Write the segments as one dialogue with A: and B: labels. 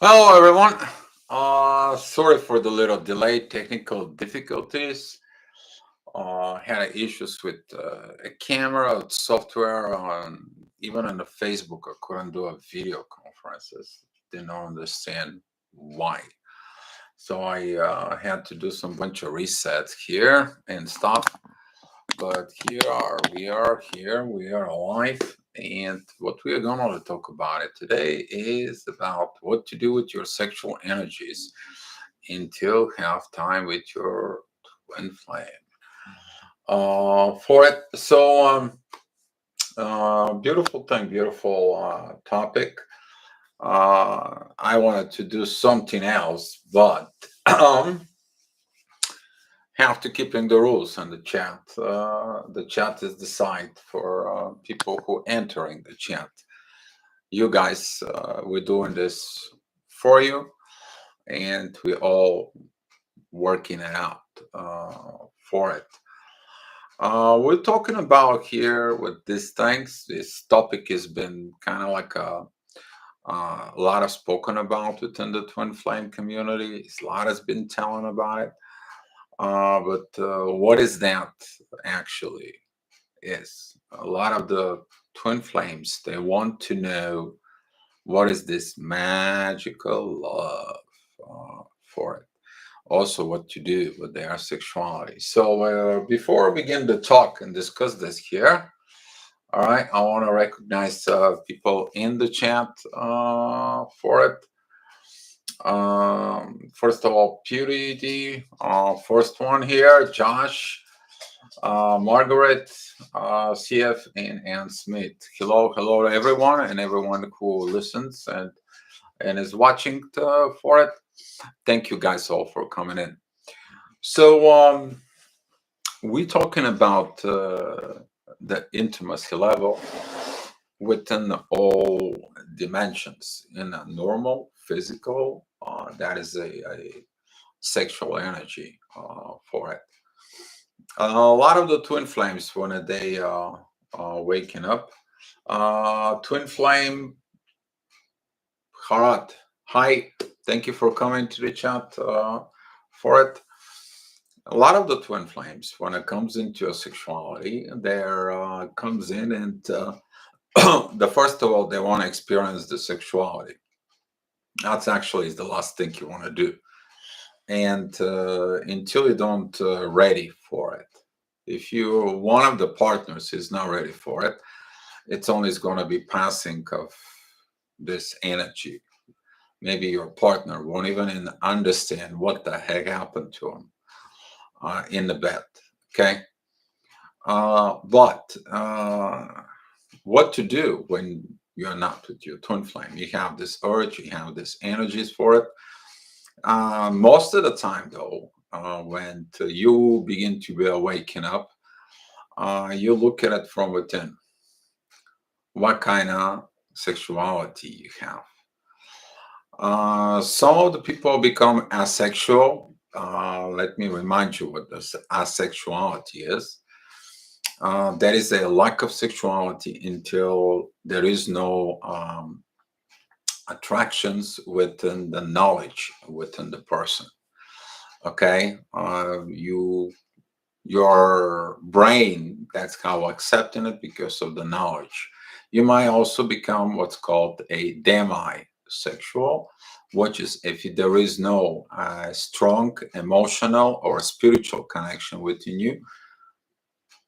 A: Hello, everyone. Sorry for the little delay, technical difficulties. Had issues with a camera, software, even on the Facebook. I couldn't do a video conferences. Didn't understand why. So I had to do some bunch of resets here and stuff. But we are alive. And what we are going to talk about it today is about what to do with your sexual energies until have time with your twin flame. For it, beautiful thing, beautiful topic. I wanted to do something else, but have to keep in the rules on the chat. The chat is the site for people who entering the chat. You guys, we're doing this for you, and we all working it out for it. We're talking about here with these things. This topic has been kind of like a lot of spoken about within the twin flame community. A lot has been telling about it. But what is that actually is? A lot of the twin flames, they want to know what is this magical love for it. Also, what to do with their sexuality. So, before we begin to talk and discuss this here, all right, I want to recognize people in the chat for it. First of all, Purity, first one here, Josh, Margaret, CF, and Ann Smith. Hello to everyone and everyone who listens and is watching for it. Thank you guys all for coming in. So we're talking about the intimacy level within all dimensions in a normal physical. That is a sexual energy for it. A lot of the twin flames when they waking up. Twin flame Harat. Hi, thank you for coming to the chat for it. A lot of the twin flames, when it comes into a sexuality, there comes in and the first of all, they want to experience the sexuality. That's actually the last thing you want to do. And until you don't ready for it, if you one of the partners is not ready for it, it's only going to be passing of this energy. Maybe your partner won't even understand what the heck happened to him in the bed. Okay. But what to do when you're not with your twin flame? You have this urge, you have this energies for it. Most of the time, though, when you begin to be waking up, you look at it from within. What kind of sexuality you have? Some of the people become asexual. Let me remind you what this asexuality is. There is a lack of sexuality until there is no attractions within the knowledge within the person. Okay, your brain, that's how accepting it because of the knowledge. You might also become what's called a demisexual, which is if there is no strong emotional or spiritual connection within you,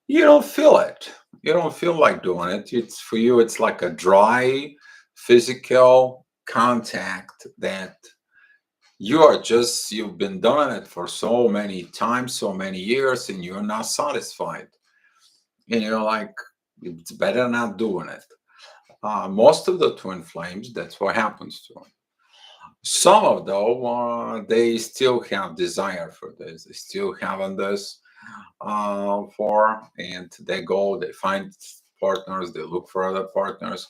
A: you don't feel it. You don't feel like doing it. It's for you, it's like a dry physical contact that you've been doing it for so many times, so many years, and you're not satisfied. And you're like, it's better not doing it. Most of the twin flames, that's what happens to them. Some of them, they still have desire for this. They still having this and they go, they find partners, they look for other partners.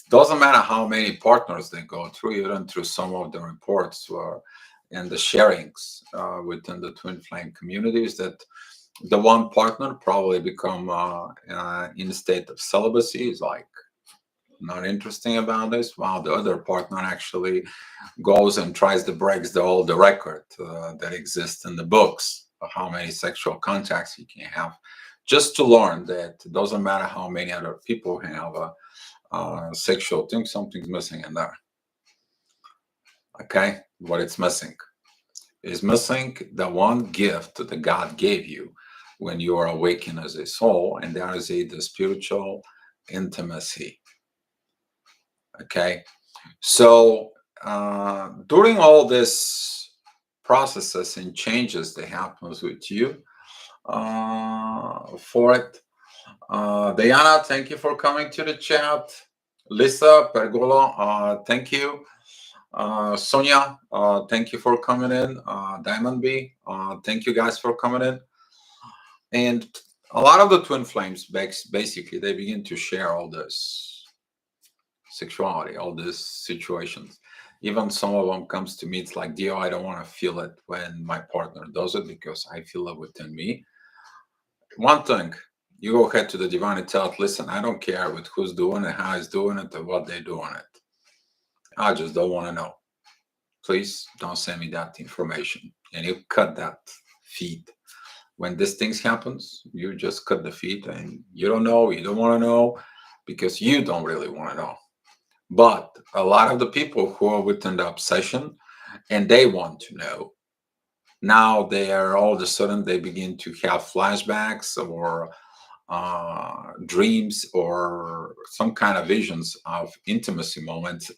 A: Doesn't matter how many partners they go through, even through some of the reports and the sharings within the twin flame communities, that the one partner probably become in a state of celibacy is like not interesting about this, while the other partner actually goes and tries to break the record that exists in the books of how many sexual contacts you can have, just to learn that it doesn't matter how many other people have a sexual thing, something's missing in there. Okay, what it's missing is missing the one gift that God gave you when you are awakened as a soul, and that is the spiritual intimacy. Okay, so during all this processes and changes that happens with you, for it, Diana, thank you for coming to the chat. Lisa Pergola, thank you. Sonia, thank you for coming in. Diamond B, thank you guys for coming in. And a lot of the twin flames, basically, they begin to share all this sexuality, all these situations. Even some of them comes to me, it's like, Dio, I don't want to feel it when my partner does it because I feel it within me. One thing, you go ahead to the divine and tell it, listen, I don't care with who's doing it, how he's doing it, or what they're doing it. I just don't want to know. Please don't send me that information. And you cut that feed. When these things happens, you just cut the feed and you don't know, you don't want to know because you don't really want to know. But a lot of the people who are within the obsession and they want to know, now they are all of a sudden they begin to have flashbacks or dreams or some kind of visions of intimacy moments,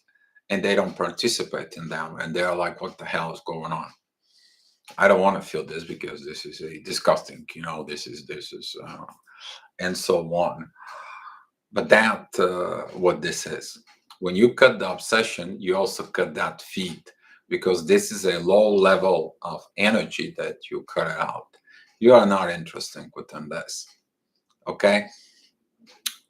A: and they don't participate in them, and they're like, what the hell is going on? I don't want to feel this because this is a disgusting, this is and so on. But that what this is, when you cut the obsession, you also cut that feed, because this is a low level of energy that you cut out. You are not interested within this. Okay,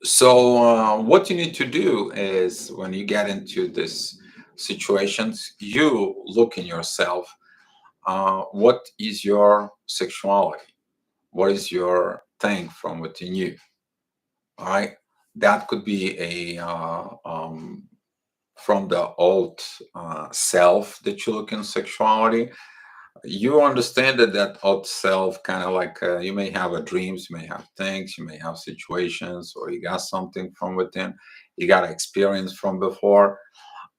A: so what you need to do is, when you get into this situations, you look in yourself. What is your sexuality? What is your thing from within you? All right, that could be a from the old self that you look in sexuality. You understand that old self, kind of like you may have a dreams, you may have things, you may have situations, or you got something from within, you got experience from before,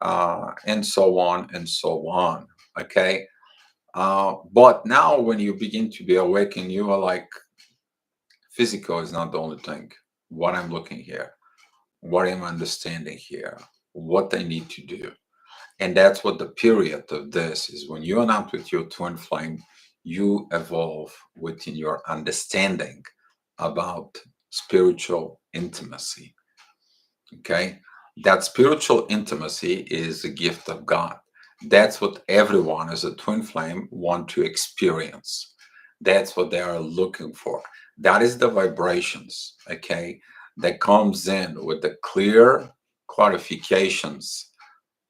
A: and so on and so on. Okay, but now when you begin to be awakened, you are like, physical is not the only thing. What I'm looking here, what I'm understanding here, what I need to do. And that's what the period of this is. When you are not with your twin flame, you evolve within your understanding about spiritual intimacy. Okay? That spiritual intimacy is a gift of God. That's what everyone as a twin flame want to experience. That's what they are looking for. That is the vibrations, okay, that comes in with the clear clarifications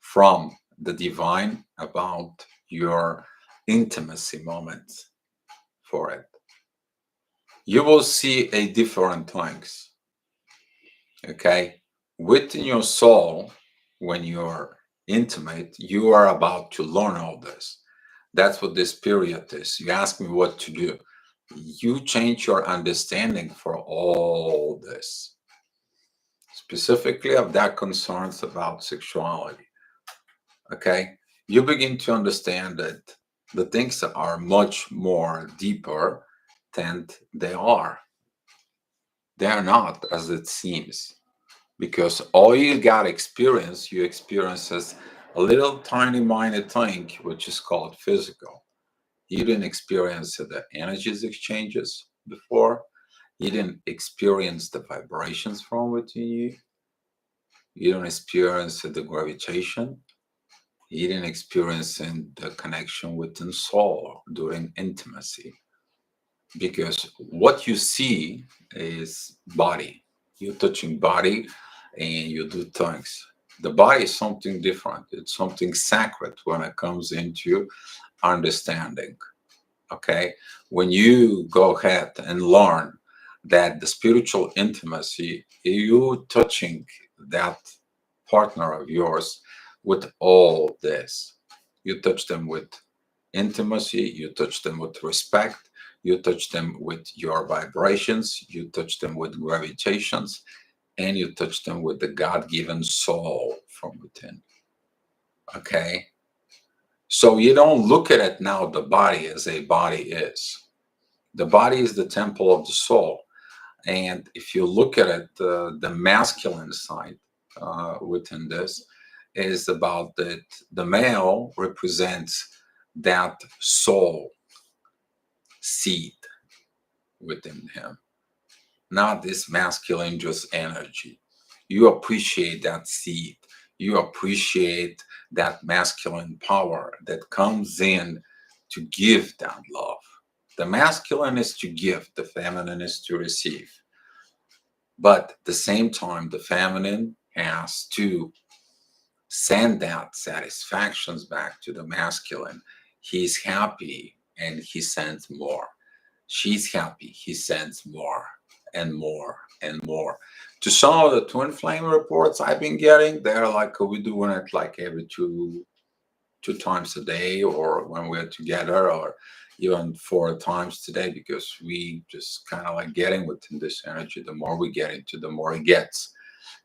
A: from the divine about your intimacy moments for it. You will see a different things. Okay, within your soul, when you're intimate, you are about to learn all this. That's what this period is. You ask me what to do. You change your understanding for all this, specifically of that concerns about sexuality. Okay, you begin to understand that the things are much more deeper than they are. They are not as it seems, because all you got experience, you experience as a little tiny minor thing, which is called physical. You didn't experience the energies exchanges before. You didn't experience the vibrations from within you. You don't experience the gravitation. You didn't experience the connection within soul during intimacy. Because what you see is body. You're touching body and you do things. The body is something different. It's something sacred when it comes into understanding. Okay, when you go ahead and learn that the spiritual intimacy, you touching that partner of yours with all this. You touch them with intimacy, you touch them with respect, you touch them with your vibrations, you touch them with gravitations, and you touch them with the God-given soul from within. Okay? So you don't look at it now, the body as a body is. The body is the temple of the soul. And if you look at it, the masculine side within this is about that the male represents that soul seed within him, not this masculine just energy. You appreciate that seed. You appreciate that masculine power that comes in to give that love. The masculine is to give, the feminine is to receive. But at the same time, the feminine has to send that satisfactions back to the masculine. He's happy and he sends more. She's happy, he sends more and more and more. To some of the twin flame reports I've been getting, they're like we're doing it like every two times a day, or when we're together, or even 4 times today, because we just kind of like getting within this energy. The more we get into, the more it gets.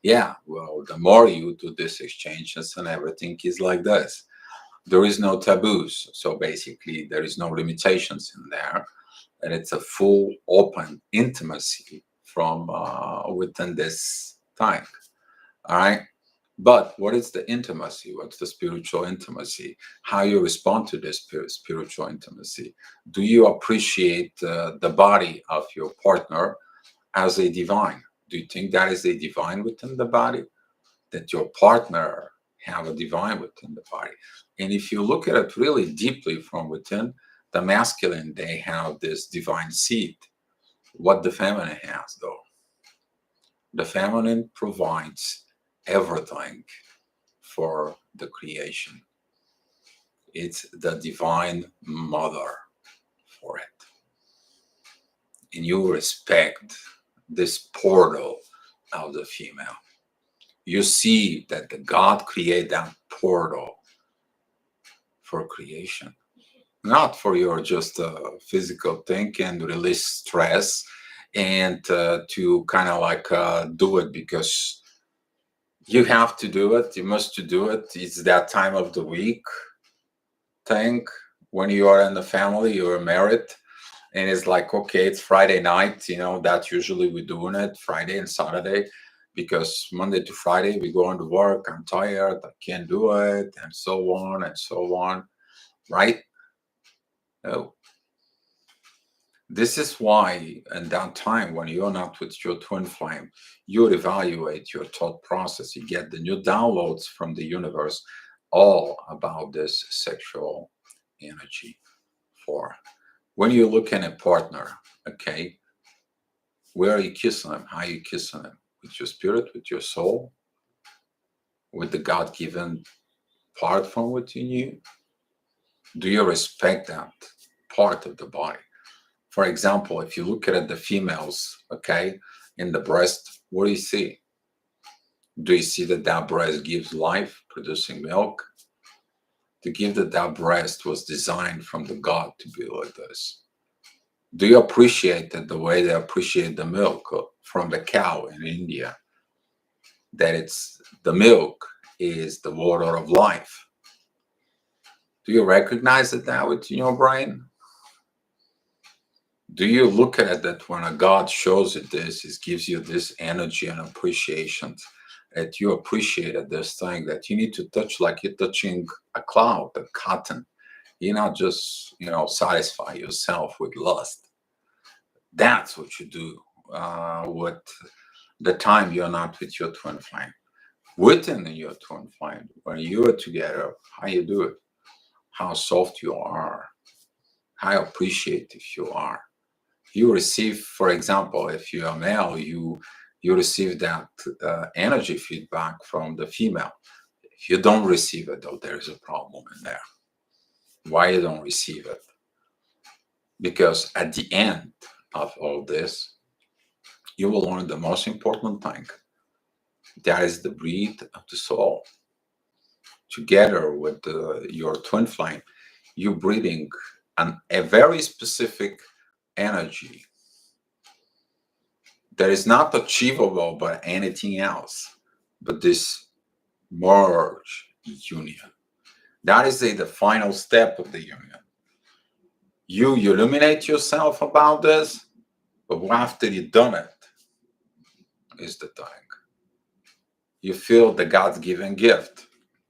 A: Yeah, well, the more you do this exchanges and everything is like this. There is no taboos. So basically, there is no limitations in there. And it's a full open intimacy from within this tank. All right. But what is the intimacy? What's the spiritual intimacy? How you respond to this spiritual intimacy? Do you appreciate the body of your partner as a divine? Do you think that is a divine within the body? That your partner have a divine within the body? And if you look at it really deeply from within, the masculine, they have this divine seed. What the feminine has, though, the feminine provides everything for the creation. It's the divine mother for it. And you respect this portal of the female. You see that the God created that portal for creation, not for your just physical thing and release stress and to kind of like do it because you have to do it, you must to do it. It's that time of the week thing when you are in the family, you're married, and it's like, okay, it's Friday night, that's usually we're doing it Friday and Saturday, because Monday to Friday we go on to work, I'm tired, I can't do it, and so on and so on, right? No. This is why, in that time when you're not with your twin flame, you evaluate your thought process. You get the new downloads from the universe, all about this sexual energy. For when you're looking at partner, okay, where are you kissing them? How are you kissing them? With your spirit, with your soul, with the God-given part from within you? Do you respect that part of the body? For example, if you look at the females, okay, in the breast, what do you see? Do you see that that breast gives life, producing milk? To give that breast was designed from the God to be like this. Do you appreciate that the way they appreciate the milk from the cow in India? That it's the milk is the water of life. Do you recognize it now in your brain? Do you look at it that when a God shows you this, it gives you this energy and appreciation, that you appreciated this thing that you need to touch like you're touching a cloud, a cotton. You're not just, satisfy yourself with lust. That's what you do with the time you're not with your twin flame. Within your twin flame, when you are together, how you do it, how soft you are, how appreciative you are. You receive, for example, if you're a male, you receive that energy feedback from the female. If you don't receive it, though, there's a problem in there. Why you don't receive it? Because at the end of all this, you will learn the most important thing. That is the breath of the soul. Together with your twin flame, you breathing a very specific energy that is not achievable by anything else but this merge union. That is the final step of the union. You illuminate yourself about this, but after you've done it is the thing. You feel the God's given gift.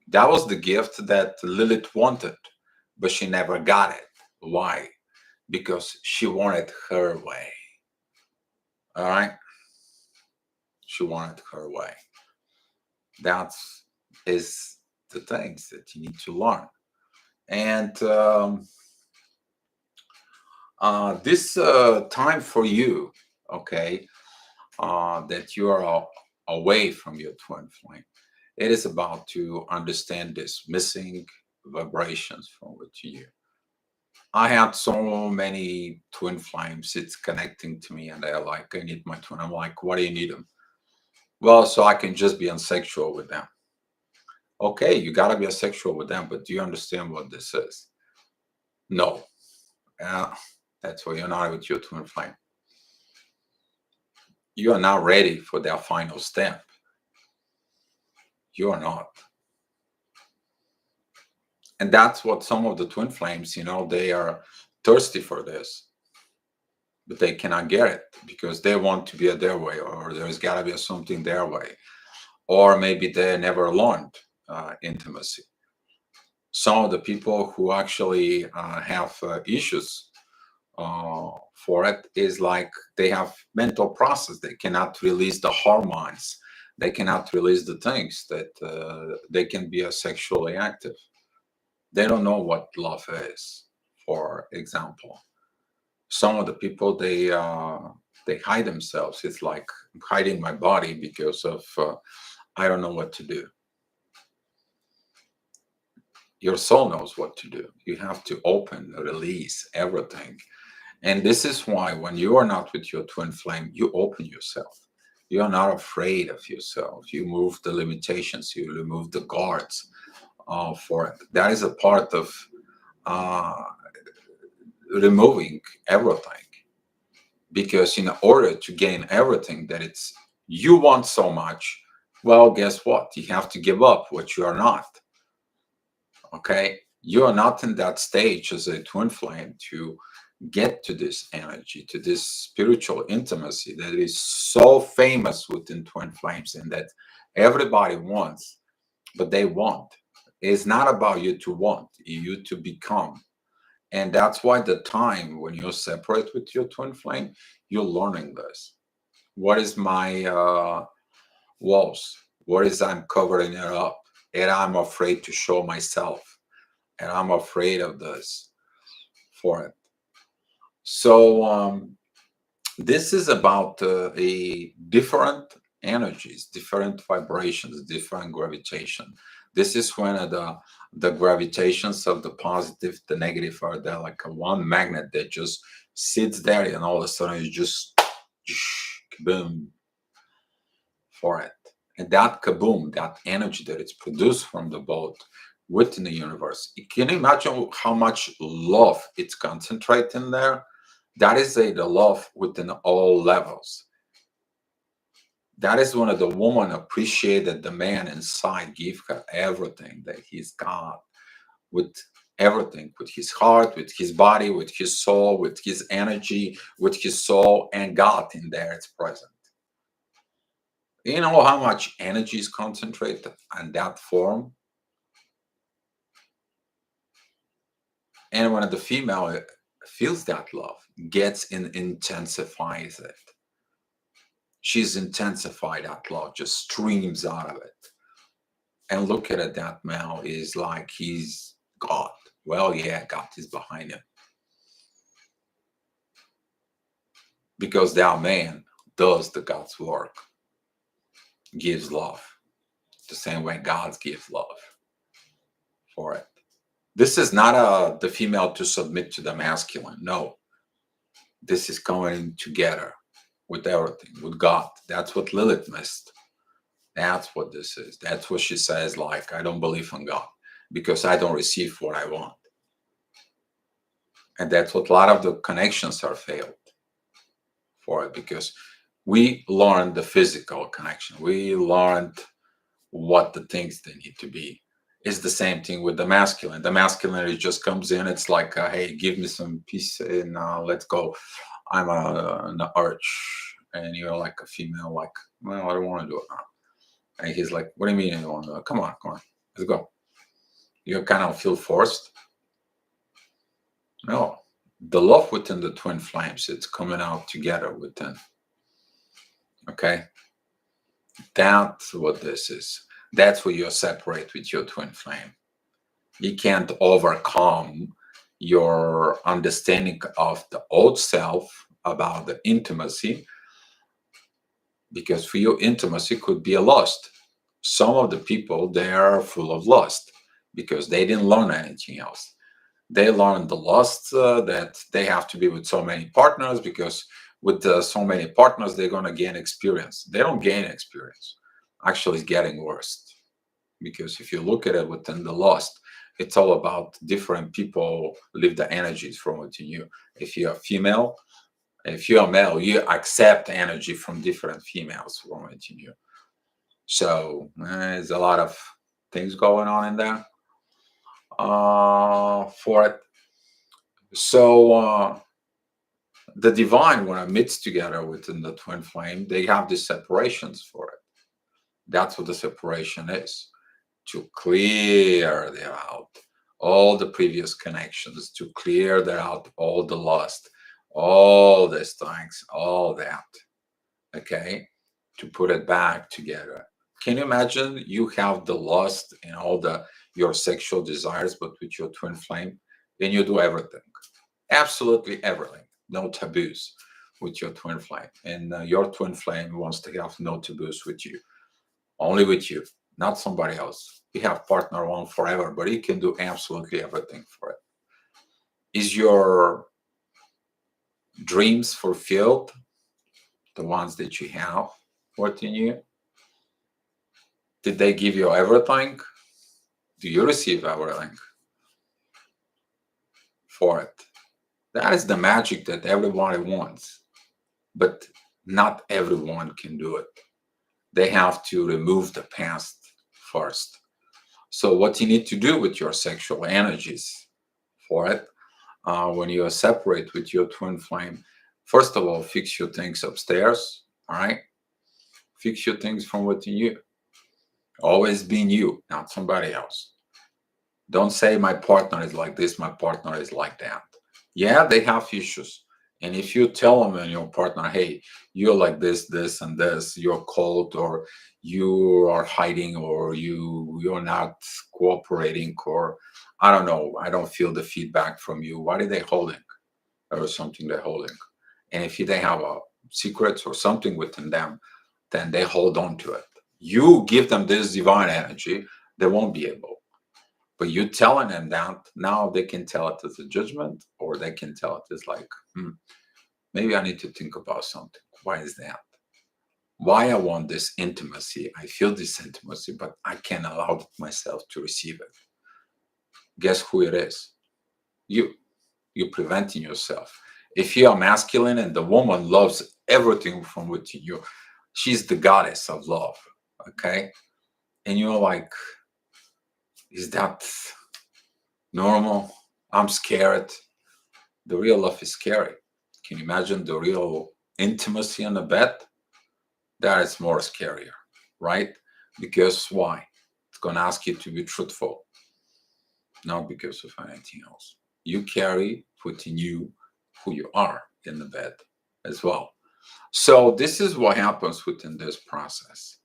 A: That was the gift that Lilith wanted, but she never got it. Why? Because she wanted her way. All right? She wanted her way. That is the things that you need to learn. And this time for you, okay, that you are away from your twin flame, it is about to understand this missing vibrations from with you. I had so many twin flames. It's connecting to me, and they're like, "I need my twin." I'm like, "What do you need them?" Well, so I can just be unsexual with them. Okay, you gotta be asexual with them, but do you understand what this is? No. Uh, that's why you're not with your twin flame. You are not ready for their final step. You are not. And that's what some of the twin flames, they are thirsty for this, but they cannot get it because they want to be a their way, or there's got to be something their way, or maybe they never learned intimacy. Some of the people who actually have issues for it is like they have mental process. They cannot release the hormones. They cannot release the things that they can be sexually active. They don't know what love is, for example. Some of the people, they hide themselves. It's like I'm hiding my body because of I don't know what to do. Your soul knows what to do. You have to open, release everything. And this is why when you are not with your twin flame, you open yourself. You are not afraid of yourself. You move the limitations, you remove the guards for it. That is a part of uh, removing everything. Because in order to gain everything that it's you want so much, well, guess what? You have to give up what you are not. Okay? You are not in that stage as a twin flame to get to this energy, to this spiritual intimacy that is so famous within twin flames and that everybody wants, but they want. It's not about you to want, you to become. And that's why the time when you're separate with your twin flame, you're learning this. What is my walls? What is I'm covering it up? And I'm afraid to show myself. And I'm afraid of this for it. So this is about a different energies, different vibrations, different gravitation. This is when the gravitations of the positive, the negative are there like a one magnet that just sits there, and all of a sudden you just kaboom for it. And that kaboom, that energy that it's produced from the both within the universe. You can imagine how much love it's concentrating there. That is the love within all levels. That is when the woman appreciated the man inside, give her everything that he's got, with everything, with his heart, with his body, with his soul, with his energy, with his soul, and God in there, it's present. You know how much energy is concentrated in that form? And when the female feels that love, gets and intensifies it, she's intensified that love, just streams out of it. And look at it, that male is like he's God. Well, yeah, God is behind him. Because that man does the God's work, gives love, the same way God gives love for it. This is not the female to submit to the masculine. No, this is coming together with everything, with God. That's what Lilith missed. That's what this is. That's what she says, like, I don't believe in God because I don't receive what I want. And that's what a lot of the connections are failed for it, because we learned the physical connection. We learned what the things they need to be. It's the same thing with the masculine. The masculine, it just comes in. It's like, hey, give me some peace and let's go. I'm an arch, and you're like a female, like, well, I don't want to do it now. And he's like, what do you mean you don't want to do it? Come on, let's go. You kind of feel forced. No, the love within the twin flames, it's coming out together within. Okay, that's what this is. That's where you're separate with your twin flame. You can't overcome your understanding of the old self about the intimacy, because for you, intimacy could be a lust. Some of the people, they are full of lust because they didn't learn anything else. They learn the lust that they have to be with so many partners, because with so many partners they're going to gain experience. They don't gain experience. Actually, it's getting worse, because if you look at it within the lust, it's all about different people live the energies from within you. If you're female, if you're male, you accept energy from different females from within you. So there's a lot of things going on in there for it. So the divine, when it meets together within the twin flame, they have these separations for it. That's what the separation is, to clear that out, all the previous connections, to clear that out, all the lust, all these things, all that. Okay, to put it back together. Can you imagine you have the lust and all the your sexual desires, but with your twin flame, and you do everything, absolutely everything, no taboos with your twin flame, and your twin flame wants to have no taboos with you, only with you, not somebody else. You have partner one forever, but he can do absolutely everything for it. Is your dreams fulfilled, the ones that you have within you? Did they give you everything? Do you receive everything for it? That is the magic that everybody wants, but not everyone can do it. They have to remove the past first. So what you need to do with your sexual energies for it, when you are separate with your twin flame, first of all, fix your things upstairs. All right, fix your things from within you. Always being you, not somebody else. Don't say my partner is like this, my partner is like that. Yeah, they have issues. And if you tell them and your partner, hey, you're like this, and this, you're cold, or you are hiding, or you're not cooperating, or I don't know, I don't feel the feedback from you. What are they holding? Or something they're holding. And if they have a secrets or something within them, then they hold on to it. You give them this divine energy, they won't be able. But you telling them that, now they can tell it as a judgment, or they can tell it as like, maybe I need to think about something. Why is that? Why I want this intimacy? I feel this intimacy, but I can't allow myself to receive it. Guess who it is? You. You're preventing yourself. If you are masculine and the woman loves everything from within you, she's the goddess of love. Okay. And you're like, is that normal? I'm scared. The real love is scary. Can you imagine the real intimacy on the bed? That is more scarier, right? Because why? It's going to ask you to be truthful, not because of anything else. You carry within you who you are in the bed as well. So this is what happens within this process.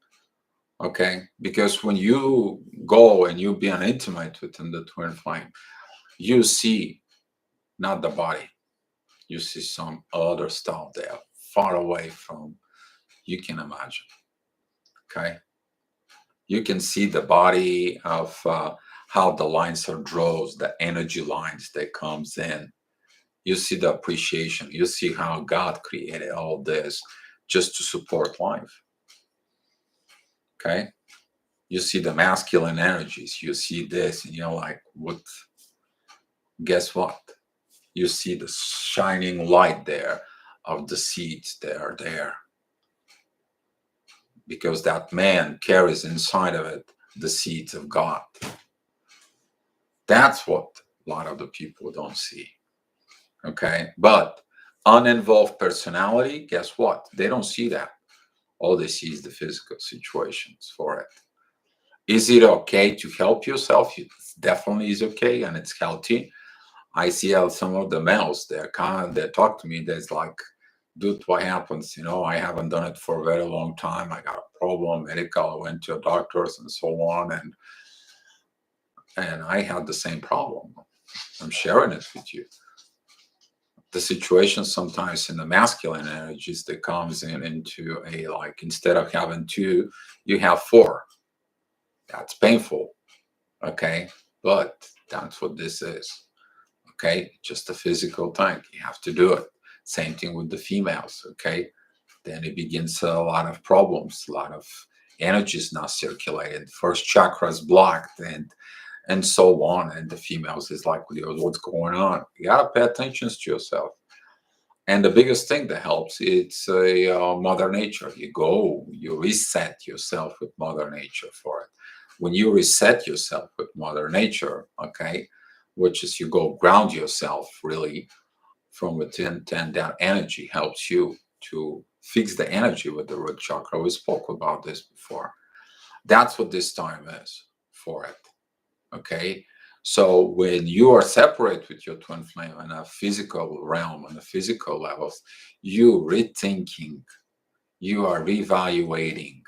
A: Okay, because when you go and you be an intimate within the twin flame, you see not the body, you see some other stuff there, far away from you can imagine. Okay, you can see the body of how the lines are drawn, the energy lines that comes in. You see the appreciation. You see how God created all this just to support life. Okay, you see the masculine energies, you see this, and you're like, what? Guess what? You see the shining light there of the seeds that are there, because that man carries inside of it the seeds of God. That's what a lot of the people don't see. Okay, but uninvolved personality, guess what? They don't see that. All they see is the physical situations for it. Is it okay to help yourself? It definitely is okay, and it's healthy. I see how some of the males, they talk to me, there's like, dude, what happens? I haven't done it for a very long time. I got a problem, medical, I went to doctors and so on, and I had the same problem. I'm sharing it with you. The situation sometimes in the masculine energies that comes into a, like, instead of having two, you have four. That's painful. Okay, but that's what this is. Okay, just a physical thing. You have to do it. Same thing with the females. Okay, then it begins a lot of problems, a lot of energy is not circulated. First chakra is blocked, and so on. And the females is like, what's going on? You gotta pay attention to yourself. And the biggest thing that helps, it's Mother Nature. You reset yourself with Mother Nature for it. When you reset yourself with Mother Nature, okay, which is you go ground yourself really from within, then that energy helps you to fix the energy with the root chakra. We spoke about this before. That's what this time is for it. Okay. So when you are separate with your twin flame in a physical realm, on the physical levels, you rethinking, you are reevaluating,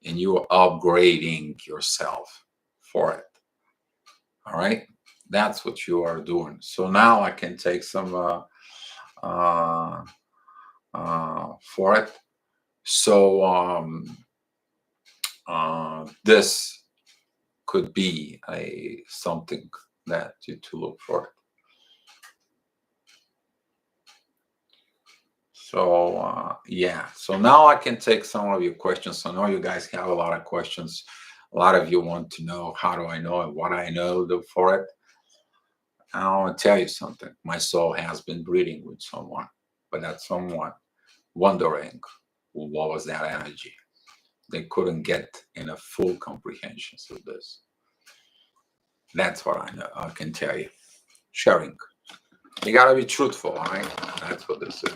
A: and you are upgrading yourself for it. All right. That's what you are doing. So now I can take some for it. So this could be a something that you to look for. So yeah, so now I can take some of your questions. I know you guys have a lot of questions. A lot of you want to know, how do I know and what I know for it. I want to tell you something. My soul has been breathing with someone, but that someone wondering what was that energy. They couldn't get in a full comprehension of this. That's what I know. I can tell you. Sharing. You gotta be truthful, all right? That's what this is.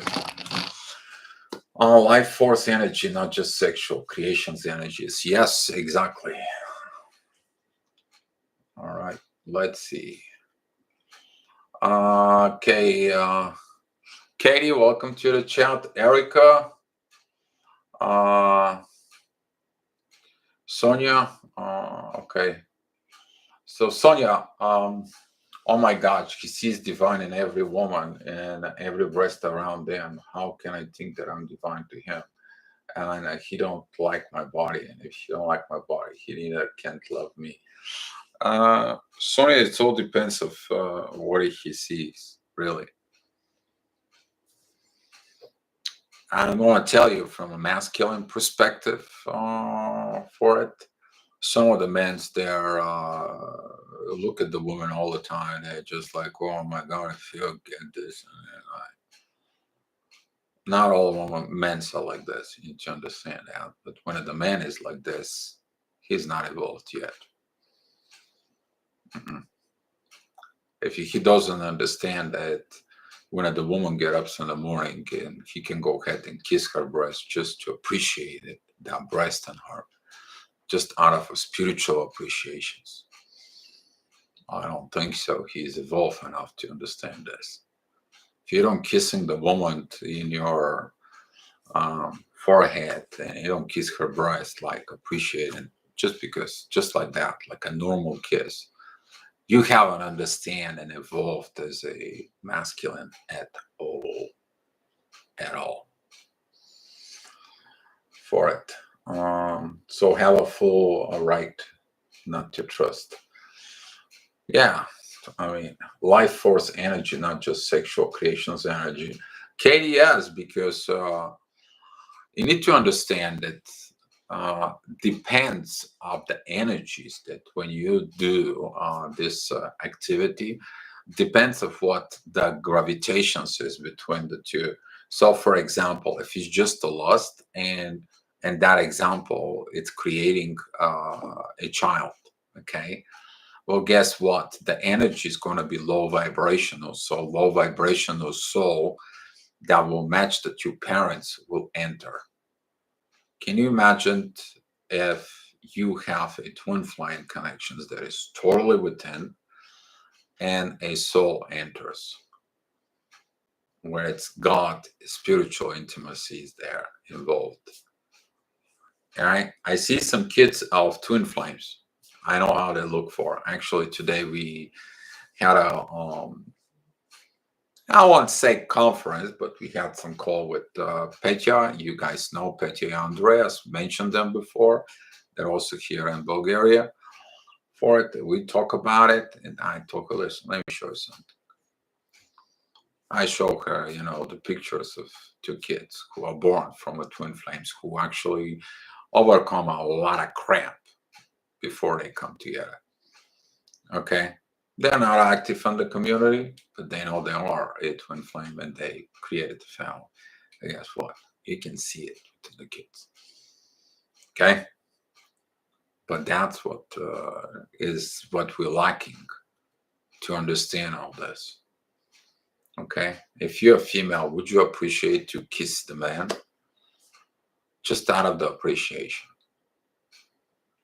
A: Life force energy, not just sexual creations energies. Yes, exactly. All right. Let's see. Okay. Katie, welcome to the chat. Erica. Sonia. Okay. So Sonia, oh my God, she sees divine in every woman and every breast around them. How can I think that I'm divine to him? And he don't like my body, and if he don't like my body, he neither can't love me. Sonia, it all depends of what he sees, really. I'm going to tell you from a masculine perspective for it. Some of the men, they're look at the woman all the time. They're just like, oh my God, I feel get this. And not all men are like this. You need to understand that. But when the man is like this, he's not evolved yet. Mm-mm. If he doesn't understand that when the woman gets up in the morning and he can go ahead and kiss her breast just to appreciate it, that breast on her, just out of a spiritual appreciations. I don't think so. He's evolved enough to understand this. If you don't kissing the woman in your forehead and you don't kiss her breast, like appreciating, just because, just like that, like a normal kiss, you haven't understand and evolved as a masculine at all, at all for it. So have a full right not to trust. Yeah, I mean, life force energy, not just sexual creations energy. KDS, because you need to understand that depends of the energies that when you do this activity, depends of what the gravitations is between the two. So for example, if it's just a lust, and that example it's creating a child, okay, well, guess what, the energy is going to be low vibrational. So low vibrational soul that will match the two parents will enter. Can you imagine if you have a twin flame connections that is totally within and a soul enters where it's God, spiritual intimacy is there involved. All right. I see some kids of twin flames. I know how they look for. Actually, today we had a I won't say conference, but we had some call with Petya. You guys know Petya and Andreas, mentioned them before. They're also here in Bulgaria for it. We talk about it, and I talk a listen. Let me show you something. I show her, the pictures of two kids who are born from the twin flames, who actually overcome a lot of crap before they come together. Okay? They're not active in the community, but they know they are a twin flame and they created the family. And guess what? You can see it to the kids. Okay? But that's what is what we're lacking to understand all this. Okay? If you're a female, would you appreciate to kiss the man? Just out of the appreciation.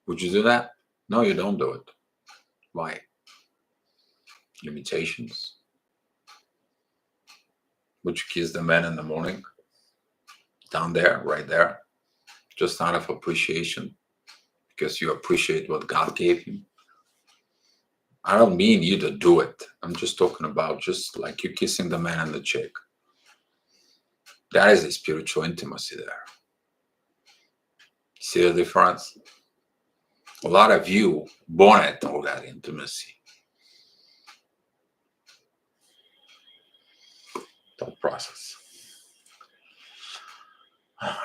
A: Would you do that? No, you don't do it. Why? Limitations. Would you kiss the man in the morning? Down there, right there? Just out of appreciation? Because you appreciate what God gave you? I don't mean you to do it. I'm just talking about just like you kissing the man and the chick. That is a spiritual intimacy there. See the difference? A lot of you wanted all that intimacy. Thought process.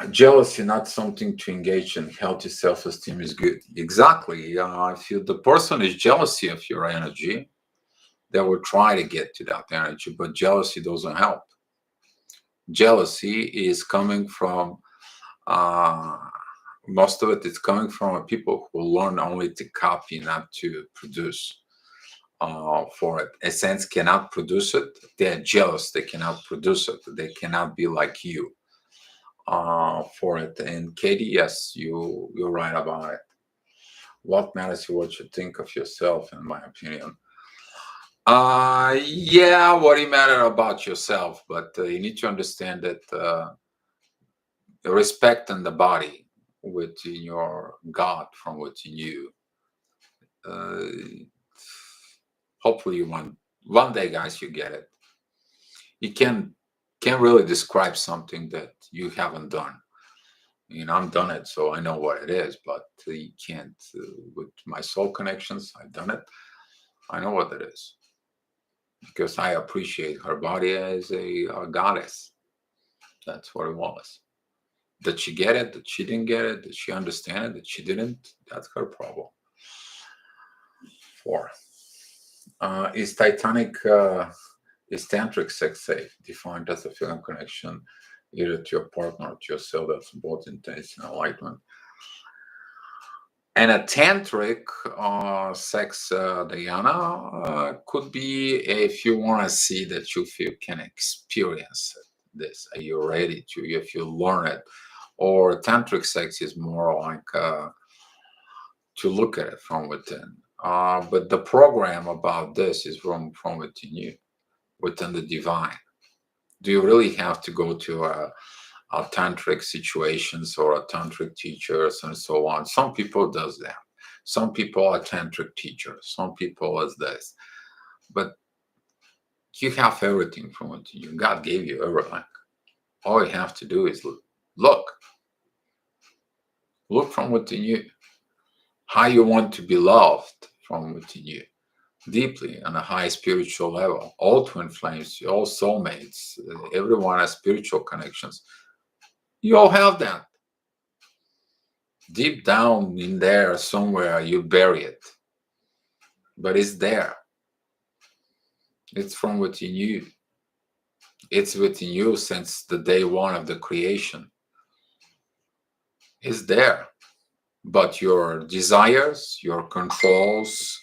A: Jealousy, not something to engage in. Healthy self-esteem is good. Exactly. If the person is jealousy of your energy, they will try to get to that energy, but jealousy doesn't help. Jealousy is coming from most of it is coming from people who learn only to copy, not to produce. For it, a sense cannot produce it. They're jealous. They cannot produce it. They cannot be like you. For it, and Katie, yes, you're right about it. What matters is what you think of yourself, in my opinion. Yeah, what it matter about yourself, but you need to understand that respect in the body within your God from within you. Uh, Hopefully, one day, guys, you get it. You can't really describe something that you haven't done. I've done it, so I know what it is, but you can't. With my soul connections, I've done it. I know what it is because I appreciate her body as a goddess. That's what it was. Did she get it? Did she didn't get it? Did she understand it? Did she didn't? That's her problem. 4. Is tantric sex safe? Defined as a feeling connection either to your partner or to yourself that's both intense and enlightenment. And a tantric sex, Diana, could be if you want to see that you feel can experience this. Are you ready to? If you learn it, or tantric sex is more like to look at it from within. But the program about this is from within you, within the divine. Do you really have to go to a tantric situations or a tantric teachers and so on? Some people does that. Some people are tantric teachers. Some people is this. But you have everything from within you. God gave you everything. All you have to do is look. Look from within you. How you want to be loved from within you. Deeply on a high spiritual level. All twin flames, all soulmates, everyone has spiritual connections. You all have that. Deep down in there somewhere you bury it, but it's there. It's from within you. It's within you since the day one of the creation. It's there. But your desires, your controls,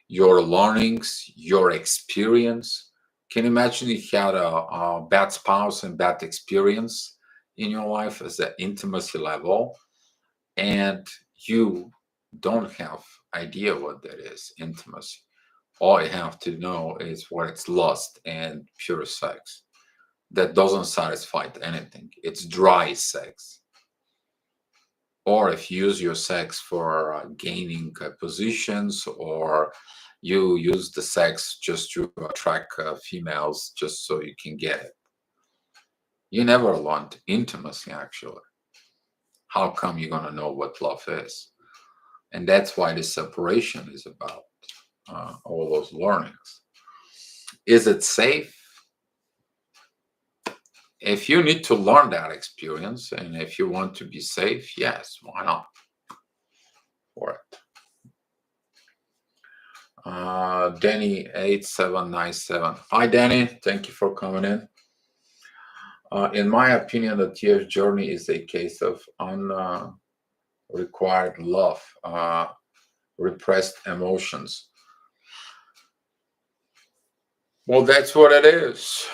A: your learnings, your experience. Can you imagine if you had a bad spouse and bad experience in your life as the intimacy level, and you don't have idea what that is, intimacy. All you have to know is what it's lust and pure sex. That doesn't satisfy anything. It's dry sex. Or if you use your sex for gaining positions, or you use the sex just to attract females just so you can get it. You never learned intimacy, actually. How come you're going to know what love is? And that's why the separation is about all those learnings. Is it safe? If you need to learn that experience, and if you want to be safe, yes, why not? For it. Danny8797. Hi, Danny. Thank you for coming in. In my opinion, the TF journey is a case of unrequired love, repressed emotions. Well, that's what it is.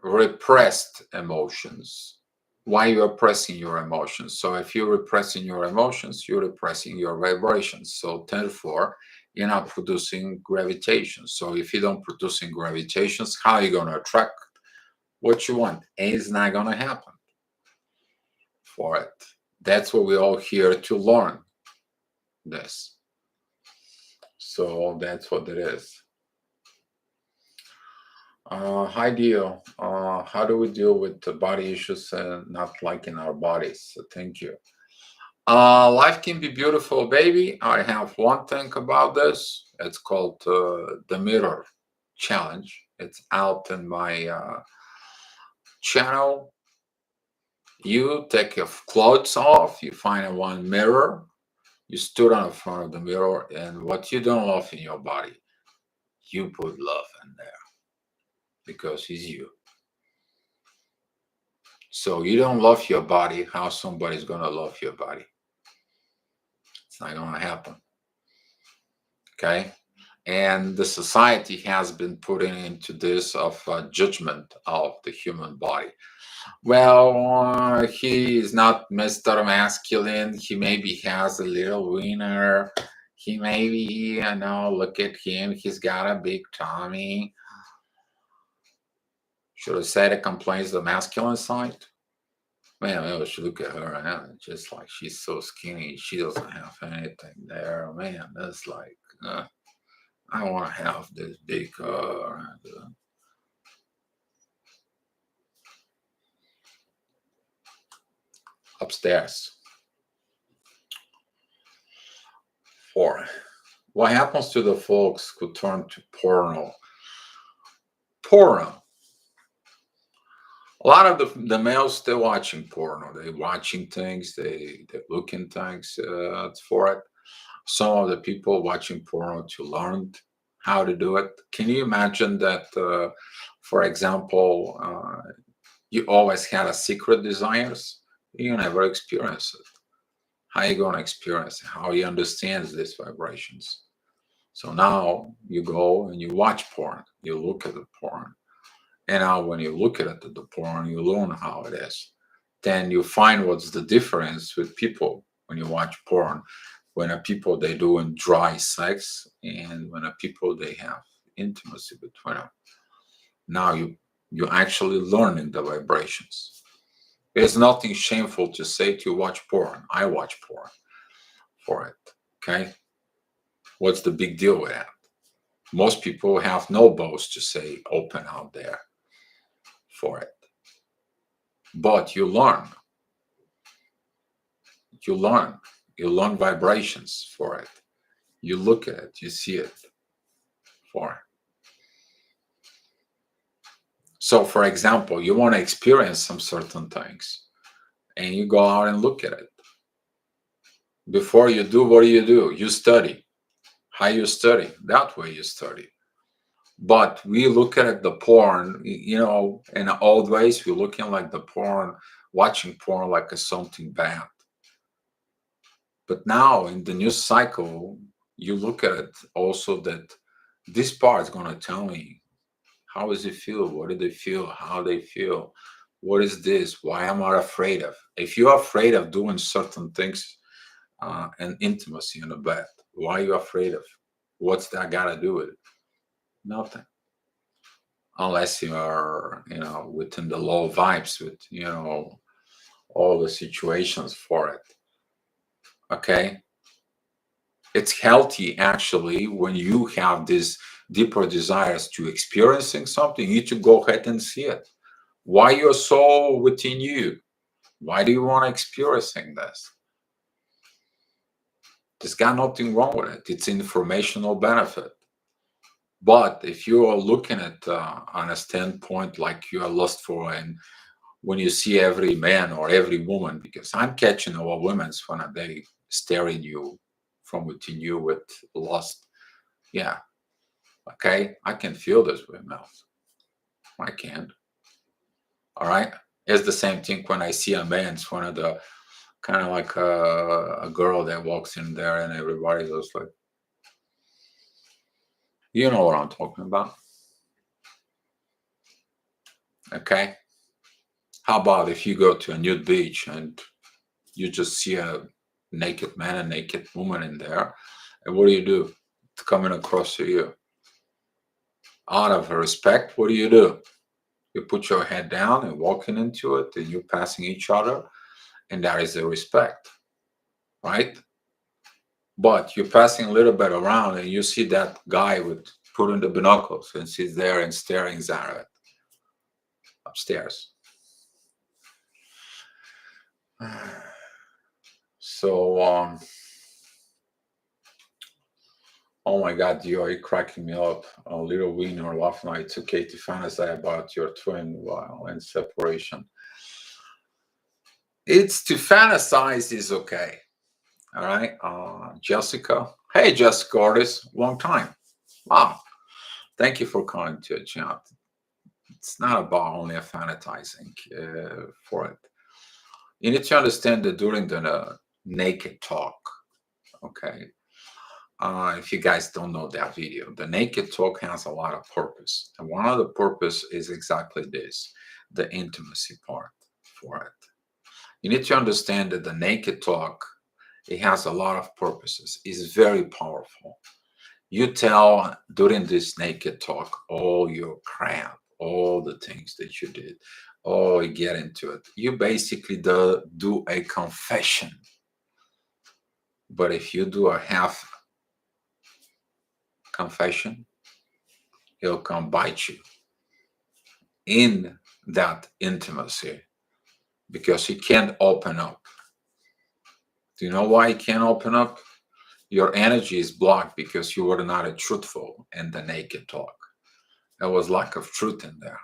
A: Repressed emotions. Why you are repressing your emotions? So if you're repressing your emotions, you're repressing your vibrations. So therefore, you're not producing gravitation. So if you don't producing gravitations, how are you going to attract what you want? And it's not going to happen for it. That's what we're all here to learn this. So that's what it is. Hi, Dio. How do we deal with the body issues and not liking our bodies? So thank you. Life can be beautiful, baby. I have one thing about this. It's called the mirror challenge. It's out in my channel. You take your clothes off, you find one mirror, you stood on the front of the mirror, and what you don't love in your body, you put love in there because it's you. So you don't love your body, how somebody's going to love your body? It's not going to happen. Okay? And the society has been putting into this of judgment of the human body. Well, he is not Mr. Masculine. He maybe has a little wiener. He maybe, look at him. He's got a big tummy. Should I say it complains the masculine side? Man, I should look at her and just like she's so skinny. She doesn't have anything there. Man, that's like, I want to have this big upstairs. 4. What happens to the folks who turn to porno? Porno. A lot of the males, they're watching porno. They're watching things. They're looking things for it. Some of the people watching porno to learn how to do it. Can you imagine that, for example, you always had a secret desires? You never experience it. How are you going to experience it? How you understand these vibrations? So now you go and you watch porn. You look at the porn. And now when you look at the porn, you learn how it is. Then you find what's the difference with people when you watch porn. When a people they doing dry sex and when a people they have intimacy between them. Now you actually learning the vibrations. There's nothing shameful to say to watch porn. I watch porn for it. Okay. What's the big deal with that? Most people have no boast to say open out there for it. But you learn. You learn vibrations for it. You look at it, you see it for it. So for example, you want to experience some certain things and you go out and look at it. Before you do, what do? You study. How you study? That way you study. But we look at the porn, in the old ways, we're looking like the porn, watching porn like a something bad. But now in the news cycle, you look at it also that this part is going to tell me how does it feel, what do they feel, how they feel, what is this, why am I afraid of? If you're afraid of doing certain things and intimacy in the bed, why are you afraid of? What's that got to do with it? Nothing. Unless you are, within the low vibes with, all the situations for it. Okay. It's healthy actually when you have these deeper desires to experiencing something. You need to go ahead and see it. Why your soul within you? Why do you want to experiencing this? There's got nothing wrong with it. It's informational benefit. But if you are looking at on a standpoint like you are lustful, and when you see every man or every woman, because I'm catching all women's when they staring you from within you with lust. Yeah, okay, I can feel this with mouth. I can. All right. It's the same thing when I see a man. It's one of the kind of like a girl that walks in there and everybody goes like, you know what I'm talking about. Okay. How about if you go to a nude beach and you just see a naked man and naked woman in there, and what do? It's coming across to you. Out of respect, what do? You put your head down and walking into it, and you're passing each other, and that is the respect, right? But you're passing a little bit around, and you see that guy with putting the binoculars and sits there and staring at it upstairs. So, oh my God, you're cracking me up. A little winner last night. It's okay to fantasize about your twin while in separation. It's to fantasize is okay. All right. Jessica. Hey, Jessica Ortiz. Long time. Wow. Thank you for coming to a chat. It's not about only a fantasizing for it. You need to understand that during the naked talk, okay, if you guys don't know that video, the naked talk has a lot of purpose. And one of the purpose is exactly this, the intimacy part for it. You need to understand that the naked talk, it has a lot of purposes. It's very powerful. You tell during this naked talk all your crap, all the things that you did. Oh, you get into it. You basically do a confession. But if you do a half confession, he'll come bite you in that intimacy because he can't open up. Do you know why he can't open up? Your energy is blocked because you were not a truthful in the naked talk. There was lack of truth in there.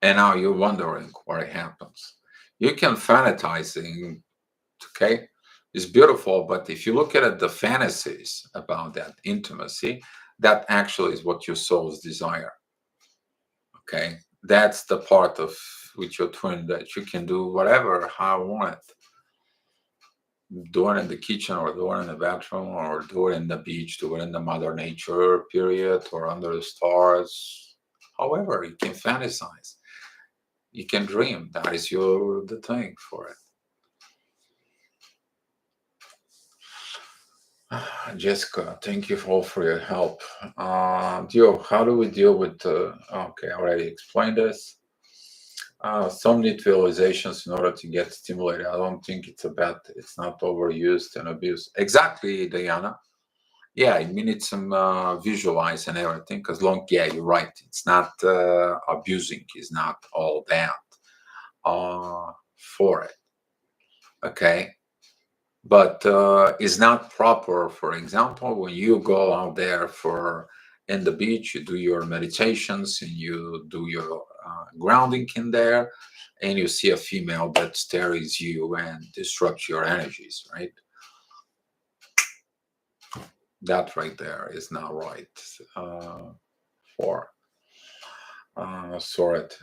A: And now you're wondering what happens. You can fantasizing, okay? It's beautiful, but if you look at it, the fantasies about that intimacy, that actually is what your soul's desire. Okay, that's the part of with your twin that you can do whatever how you want it. Do it in the kitchen, or do it in the bathroom, or do it in the beach, do it in the Mother Nature period, or under the stars. However, you can fantasize. You can dream. That is the thing for it. Jessica, thank you all for your help. Dio, how do we deal with? Okay, I already explained this. Some need visualizations in order to get stimulated. I don't think it's not overused and abused. Exactly, Diana. Yeah, I mean it's some visualize and everything. Yeah, you're right. It's not abusing. It's not all that for it. Okay, but it's not proper. For example, when you go out there for in the beach, you do your meditations and you do your grounding in there, and you see a female that stares you and disrupts your energies, right? That right there is not right. For Sort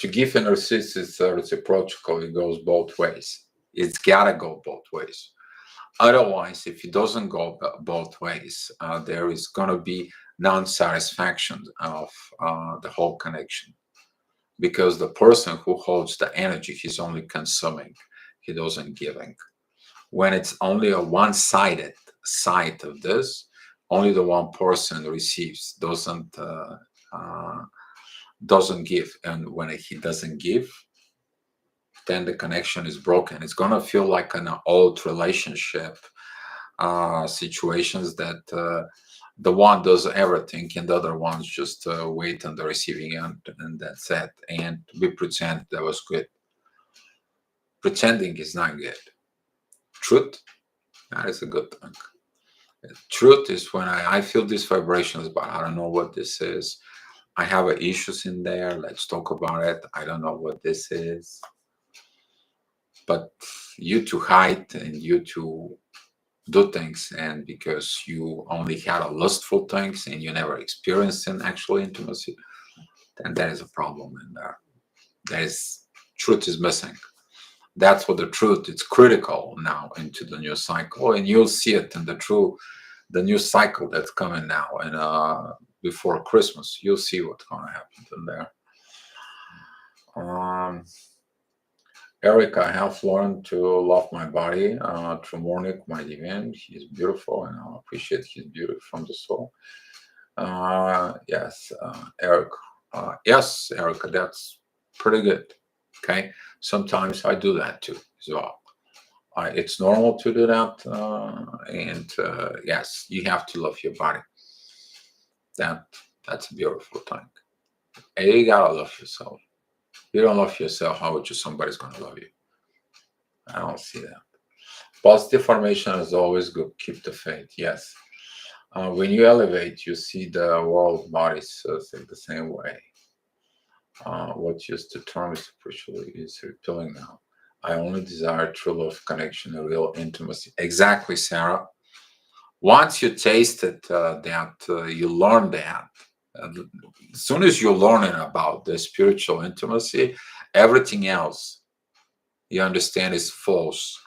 A: to give and resist is reciprocal. It goes both ways. It's gotta go both ways. Otherwise, if it doesn't go both ways, there is gonna be non-satisfaction of the whole connection, because the person who holds the energy, he's only consuming, he doesn't giving. When it's only a one-sided side of this, only the one person receives, doesn't give. And when he doesn't give, then the connection is broken. It's gonna feel like an old relationship situations that the one does everything and the other ones just wait on the receiving end, and that's it. And we pretend that was good. Pretending is not good. Truth, that is a good thing. Truth is when I feel these vibrations, but I don't know what this is. I have issues in there. Let's talk about it. I don't know what this is. But you to hide and you to do things, and because you only had a lustful things and you never experienced an actual intimacy, then there is a problem in there. There is truth is missing. That's what the truth. It's critical now into the new cycle, and you'll see it in the new cycle that's coming now, and before Christmas, you'll see what's going to happen in there. Eric, I have learned to love my body through Morning, my divine. He's beautiful, and I appreciate his beauty from the soul. Yes, Eric. Yes, Erica, that's pretty good. Okay, sometimes I do that too as well. It's normal to do that, and yes, you have to love your body. That's a beautiful thing. And you gotta love yourself. You don't love yourself, how would you somebody's gonna love you? I don't see that. Positive formation is always good. Keep the faith. Yes. When you elevate, you see the world bodies in the same way. What used to term is spiritually is repelling now. I only desire true love, connection, and real intimacy. Exactly, Sarah. Once you tasted that, you learn that. As soon as you're learning about the spiritual intimacy, everything else you understand is false.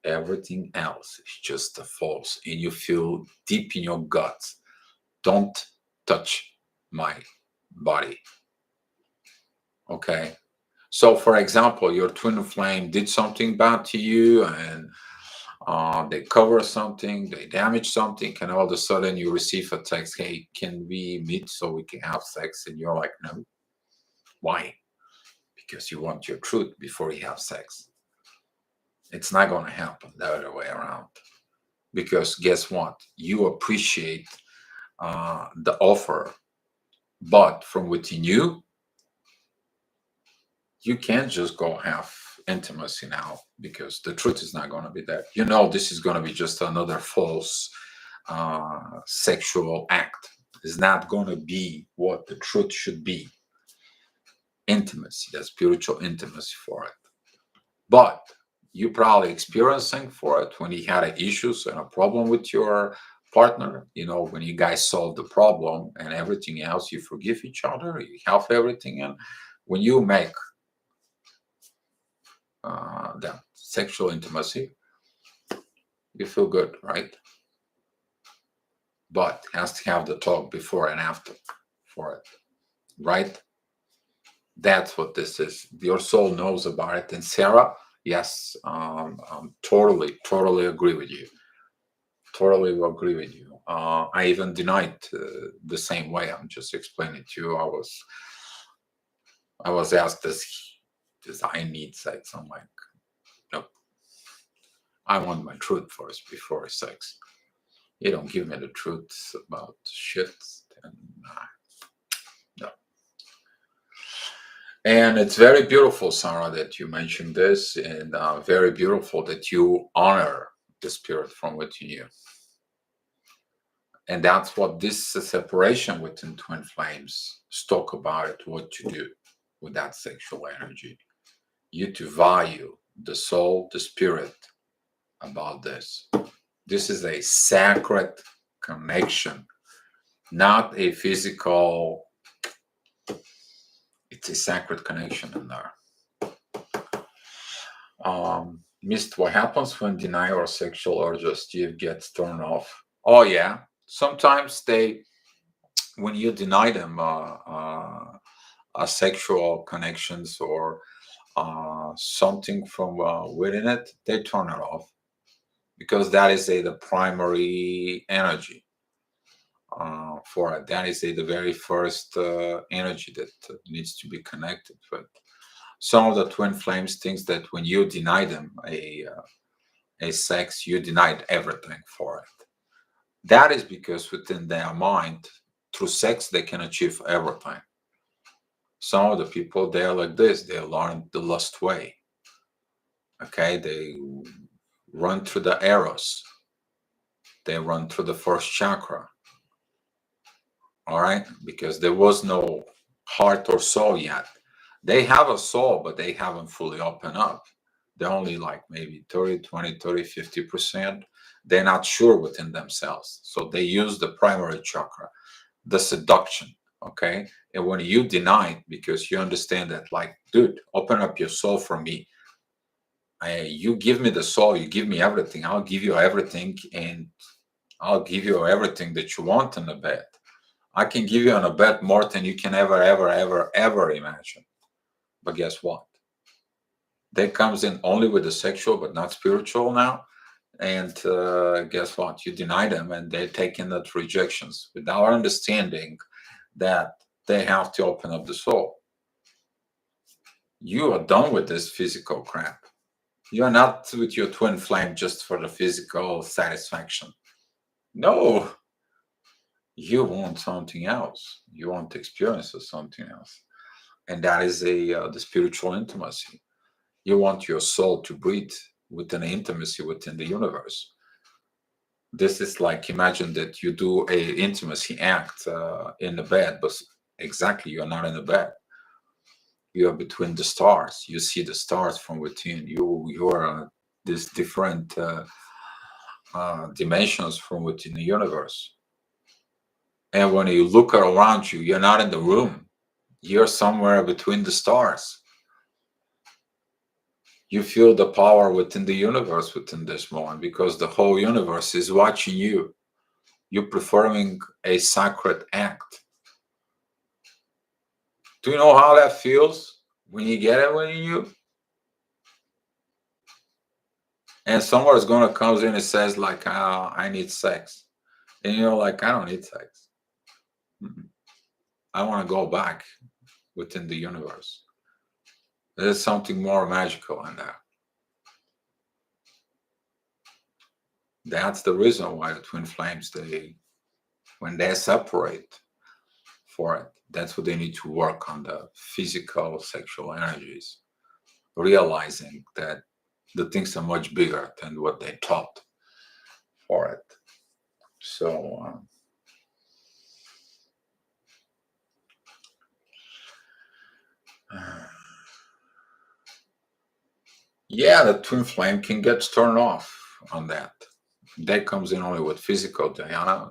A: Everything else is just a false, and you feel deep in your guts, don't touch my body. Okay. So, for example, your twin flame did something bad to you, and they cover something, they damage something, and all of a sudden you receive a text, hey, can we meet so we can have sex? And you're like, no. Why? Because you want your truth before you have sex. It's not going to happen the other way around. Because guess what? You appreciate the offer, but from within you, you can't just go have intimacy now, because the truth is not going to be there. You know, this is going to be just another false sexual act. It's not going to be what the truth should be. Intimacy, that's spiritual intimacy for it. But you probably experiencing for it when you had issues and a problem with your partner, you know, when you guys solve the problem and everything else, you forgive each other, you have everything. And when you make that sexual intimacy, you feel good, right? But has to have the talk before and after for it, right? That's what this is. Your soul knows about it. And Sarah, yes, totally agree with you. Totally agree with you. I even denied the same way. I'm just explaining to you. I was asked this, does I need sex? I'm like, no. I want my truth first before sex. You don't give me the truth about shit, and no. And it's very beautiful, Sarah, that you mentioned this, and very beautiful that you honor the spirit from within you. And that's what this separation within twin flames talk about it, what to do with that sexual energy. You to value the soul, the spirit about this This is a sacred connection, not a physical. It's a sacred connection in there. Missed, what happens when denial or sexual urges gets turned off? Oh yeah, sometimes when you deny them sexual connections or something from within it, they turn it off because that is the primary energy for it. That is the very first energy that needs to be connected with. Some of the twin flames thinks that when you deny them a sex, you denied everything for it. That is because within their mind, through sex, they can achieve everything. Some of the people, they are like this. They learn the lust way. Okay, they run through the arrows. They run through the first chakra. All right, because there was no heart or soul yet. They have a soul, but they haven't fully opened up. They're only like maybe 30, 20, 30, 50%. They're not sure within themselves. So they use the primary chakra, the seduction. Okay. And when you deny it, because you understand that, like, dude, open up your soul for me. You give me the soul, you give me everything. I'll give you everything, and I'll give you everything that you want in the bed. I can give you on a bed more than you can ever imagine. But guess what? That comes in only with the sexual, but not spiritual now. And guess what? You deny them, and they're taking that rejections without understanding that they have to open up the soul. You are done with this physical crap. You're not with your twin flame just for the physical satisfaction. No, you want something else. You want to experience something else, and that is the spiritual intimacy. You want your soul to breathe within an intimacy within the universe. This is like, imagine that you do a intimacy act in the bed, but exactly, you're not in the bed. You are between the stars. You see the stars from within. You are these different dimensions from within the universe. And when you look around you, you're not in the room. You're somewhere between the stars. You feel the power within the universe within this moment, because the whole universe is watching you. You're performing a sacred act. Do you know how that feels when you get it within you? And someone is going to come in and says like, I need sex. And you're like, I don't need sex. I want to go back within the universe. There's something more magical in that. That's the reason why the twin flames, when they separate for it, that's what they need to work on, the physical sexual energies, realizing that the things are much bigger than what they thought for it. So yeah, the twin flame can get turned off on that. That comes in only with physical, Diana.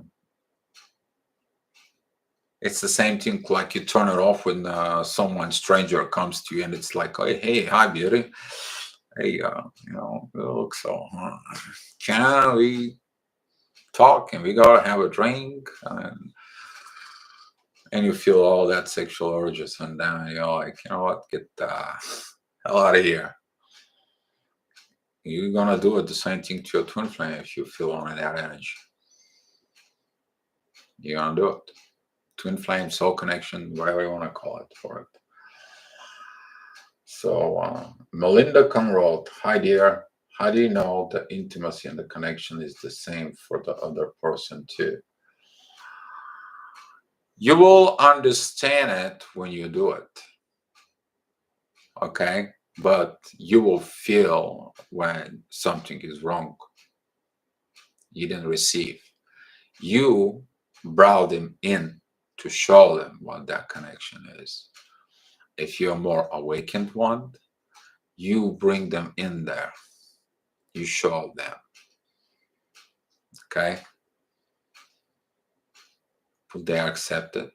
A: It's the same thing like you turn it off when someone stranger comes to you and it's like, hey, hi, beauty. Hey, you look so. Can we talk and we gotta have a drink? And you feel all that sexual urges, and then you're like, you know what, get the hell out of here. You're gonna do it the same thing to your twin flame if you feel only that energy. You're gonna do it. Twin flame, soul connection, whatever you want to call it for it. So Melinda Conrad, hi dear. How do you know the intimacy and the connection is the same for the other person too? You will understand it when you do it. Okay? But you will feel when something is wrong. You didn't receive. You brought them in to show them what that connection is. If you're a more awakened one, you bring them in there. You show them. Okay, will they accept it?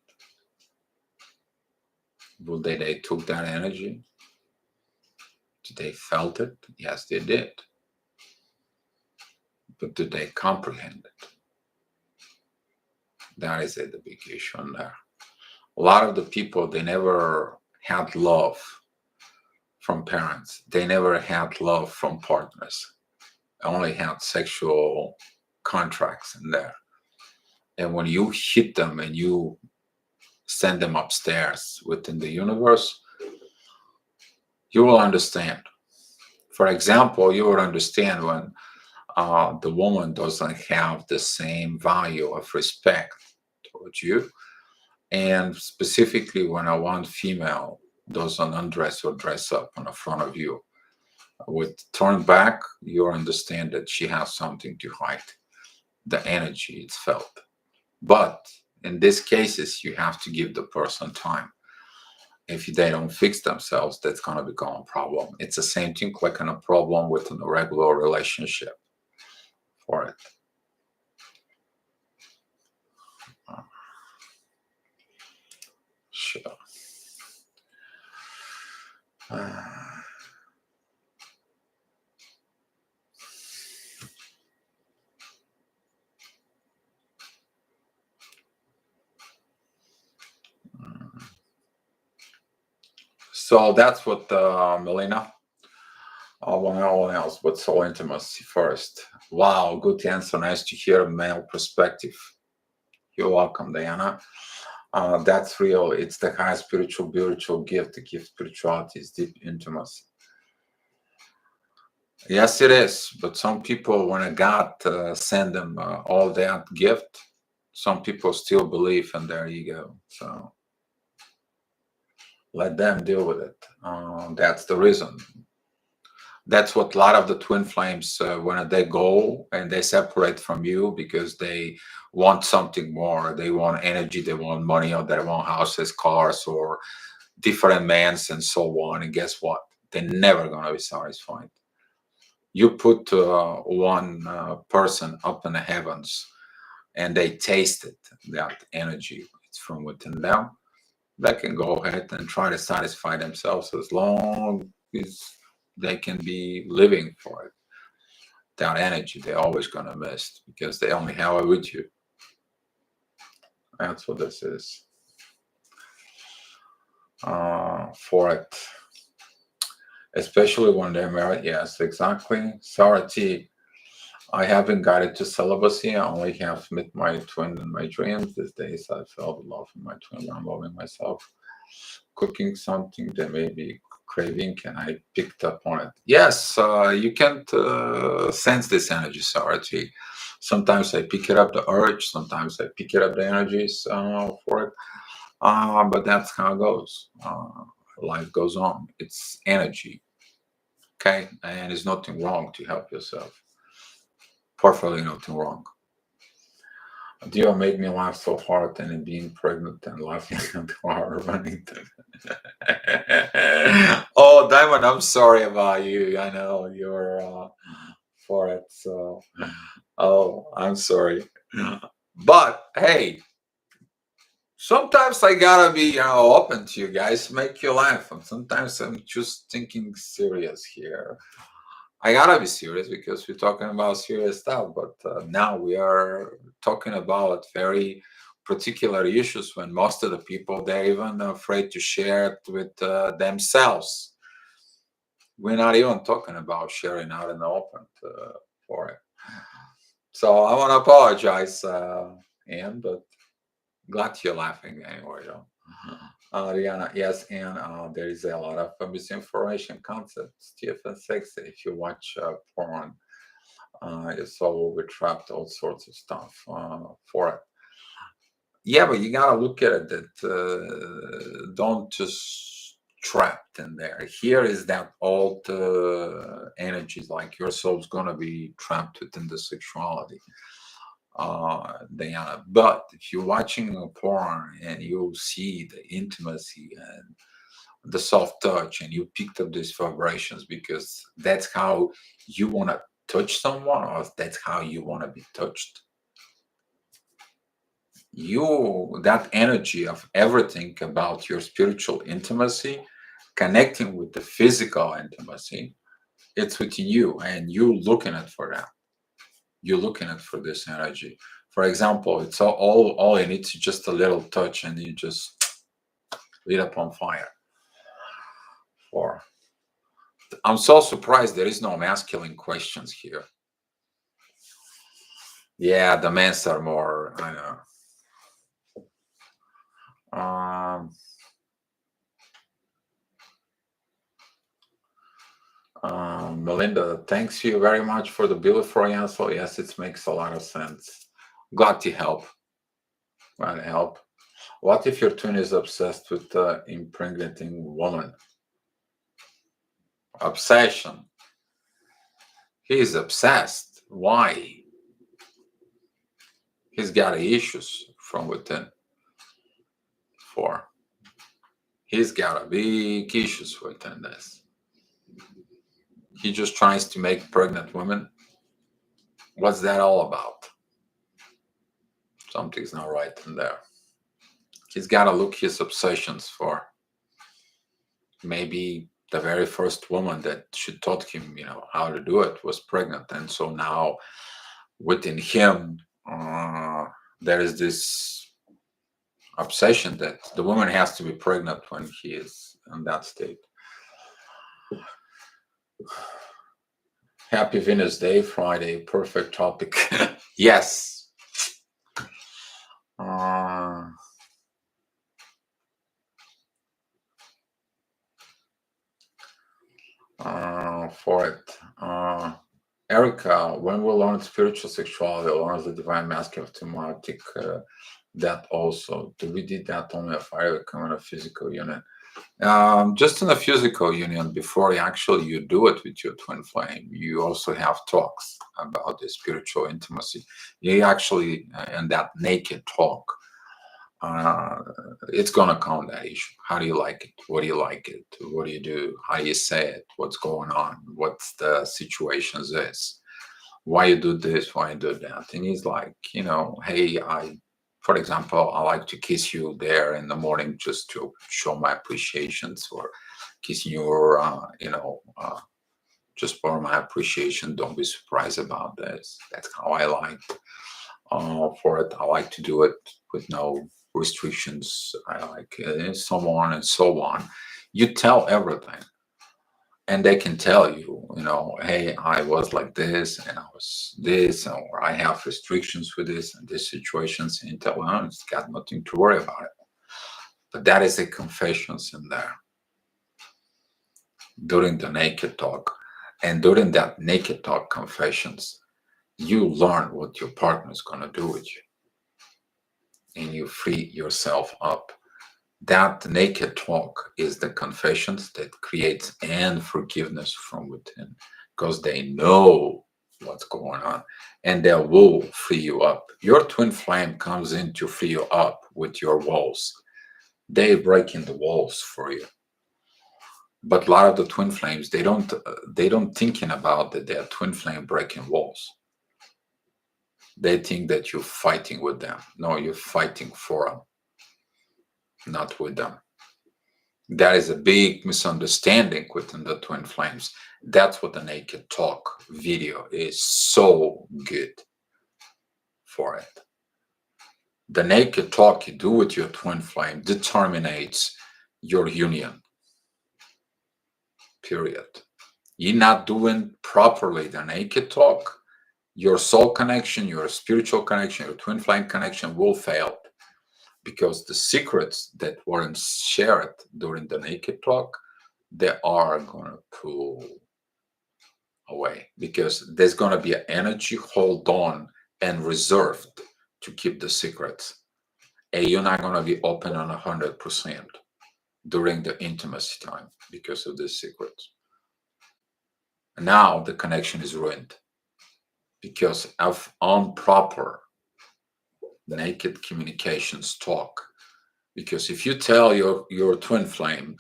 A: Will they took that energy? Did they felt it? Yes, they did. But did they comprehend it? That is the big issue in there. A lot of the people, they never had love from parents. They never had love from partners. They only had sexual contracts in there. And when you hit them and you send them upstairs within the universe, you will understand. For example, you will understand when the woman doesn't have the same value of respect towards you. And specifically when a one female doesn't undress or dress up in front of you. With turn back, you understand that she has something to hide. The energy it's felt. But in these cases, you have to give the person time. If they don't fix themselves, that's going to become a problem. It's the same thing like in a problem within a regular relationship for it. Sure. So that's what Melina. One else, but soul intimacy first. Wow, good answer. Nice to hear a male perspective. You're welcome, Diana. That's real. It's the high spiritual gift. The gift spirituality is deep intimacy. Yes, it is. But some people, when a God send them all that gift, some people still believe in their ego. So let them deal with it. That's the reason. That's what a lot of the twin flames, when they go and they separate from you because they want something more, they want energy, they want money, or they want houses, cars, or different mans and so on. And guess what? They're never going to be satisfied. You put one person up in the heavens and they taste it, that energy, it's from within them. They can go ahead and try to satisfy themselves as long as they can be living for it. That energy, they're always going to miss because they only have it with you. That's what this is. For it. Especially when they're married. Yes, exactly. Sarah T. I haven't got it to celibacy. I only have met my twin in my dreams. These days I felt love in my twin. I'm loving myself. Cooking something that may be craving, and I picked up on it. Yes, you can't sense this energy, Sarah T. Sometimes I pick it up, the urge. Sometimes I pick it up, the energies for it. But that's how it goes. Life goes on. It's energy. Okay? And there's nothing wrong to help yourself. Perfectly nothing wrong. Dio made me laugh so hard, and in being pregnant and laughing and running. Oh, Diamond, I'm sorry about you. I know you're for it. So, oh, I'm sorry. But hey, sometimes I gotta be, open to you guys, make you laugh. And sometimes I'm just thinking serious here. I gotta be serious because we're talking about serious stuff, but now we are talking about very particular issues when most of the people, they're even afraid to share it with themselves. We're not even talking about sharing out in the open for it. So I want to apologize, Anne, but glad you're laughing anyway. Rihanna, yes, and there is a lot of misinformation concepts, stiff and sexy. If you watch porn, it's all over trapped, all sorts of stuff for it. Yeah, but you gotta look at it that don't just trapped in there. Here is that all the energies, like your soul's gonna be trapped within the sexuality. Diana. But if you're watching a porn and you see the intimacy and the soft touch, and you picked up these vibrations because that's how you want to touch someone, or that's how you want to be touched. that energy of everything about your spiritual intimacy, connecting with the physical intimacy, it's within you, and you looking at for that. You're looking at for this energy. For example, it's all it needs is just a little touch, and you just lit up on fire. For I'm so surprised there is no masculine questions here. Yeah, the men's are more. I know. Melinda, thanks you very much for the beautiful answer. Yes, it makes a lot of sense. Glad to help. Glad to help. What if your twin is obsessed with impregnating woman? Obsession. He is obsessed. Why? He's got issues from within. For he's got a big issues within this. He just tries to make pregnant women. What's that all about? Something's not right in there. He's got to look his obsessions for. Maybe the very first woman that she taught him, how to do it was pregnant, and so now within him, there is this obsession that the woman has to be pregnant when he is in that state. Happy Venus Day, Friday, perfect topic. Yes. For it. Erica, when we learn spiritual sexuality, learn the divine masculine thematic, that also. Do we did that only if I become in a physical union? Just in a physical union, before you do it with your twin flame, you also have talks about the spiritual intimacy. You actually, in that naked talk, it's gonna come that issue. How do you like it? What do you like it? What do you do? How do you say it? What's going on? What's the situations is? Why you do this? Why you do that? And he's like, hey, for example, I like to kiss you there in the morning just to show my appreciations, or kissing you, or just for my appreciation. Don't be surprised about this. That's how I like for it. I like to do it with no restrictions. I like so on and so on. You tell everything, and they can tell you, hey, I was like this, and I was this, or I have restrictions with this and these situations, and you tell them, it's got nothing to worry about it. But that is a confessions in there during the naked talk. And during that naked talk confessions, you learn what your partner is going to do with you, and you free yourself up. That naked talk is the confessions that creates and forgiveness from within, because they know what's going on, and they will free you up. Your twin flame comes in to free you up with your walls. They break in the walls for you. But a lot of the twin flames, they don't thinking about that they're twin flame breaking walls. They think that you're fighting with them. No, you're fighting for them, not with them. That is a big misunderstanding within the twin flames. That's what the naked talk video is so good for it. The naked talk you do with your twin flame determines your union. Period. You're not doing properly the naked talk, your soul connection, your spiritual connection, your twin flame connection will fail, because the secrets that weren't shared during the naked talk, they are going to pull away, because there's going to be an energy hold on and reserved to keep the secrets, and you're not going to be open on 100% during the intimacy time because of the secrets. Now the connection is ruined because of improper naked communications talk. Because if you tell your twin flame,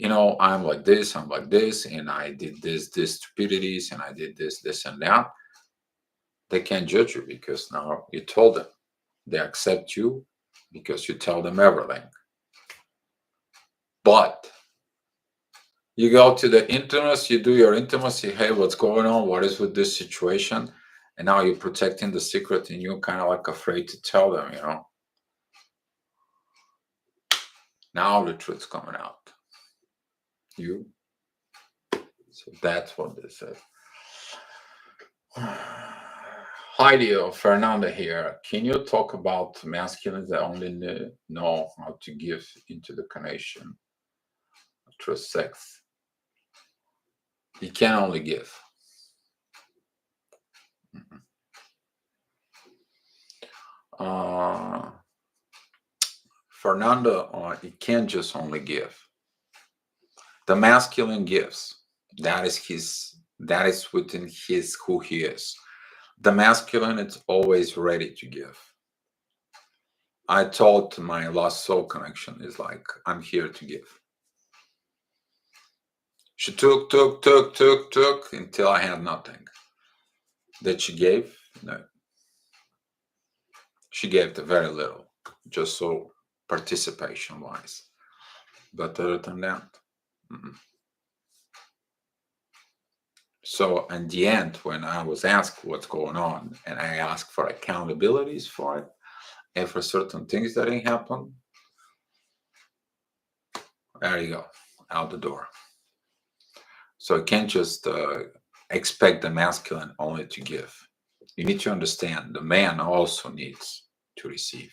A: I'm like this, and I did this stupidities, and I did this and that, they can't judge you, because now you told them. They accept you, because you tell them everything. But you go to the intimacy, you do your intimacy. Hey, what's going on? What is with this situation? And now you're protecting the secret, and you're kind of like afraid to tell them, you know. Now the truth's coming out. So that's what this is. Heidi or Fernanda here. Can you talk about masculines that only know how to give into the connection through sex? You can only give. Fernanda, it can't just only give. The masculine gives. That is within his who he is. The masculine is always ready to give. I told my lost soul connection is like, I'm here to give. She took until I had nothing. That she gave? No. She gave the very little, just so participation wise. But other than that, So in the end, when I was asked what's going on, and I asked for accountabilities for it, and for certain things that didn't happen, there you go, out the door. So you can't just expect the masculine only to give. You need to understand the man also needs to receive.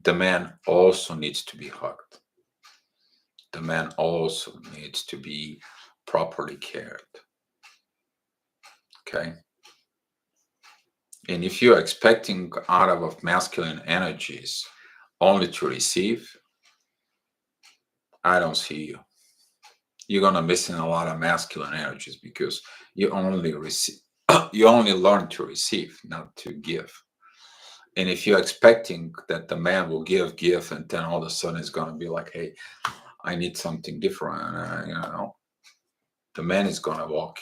A: The man also needs to be hugged. The man also needs to be properly cared. Okay? And if you're expecting out of masculine energies only to receive, I don't see you. You're gonna miss in a lot of masculine energies because you only receive, you only learn to receive, not to give. And if you're expecting that the man will give, and then all of a sudden it's gonna be like, hey, I need something different, the man is gonna walk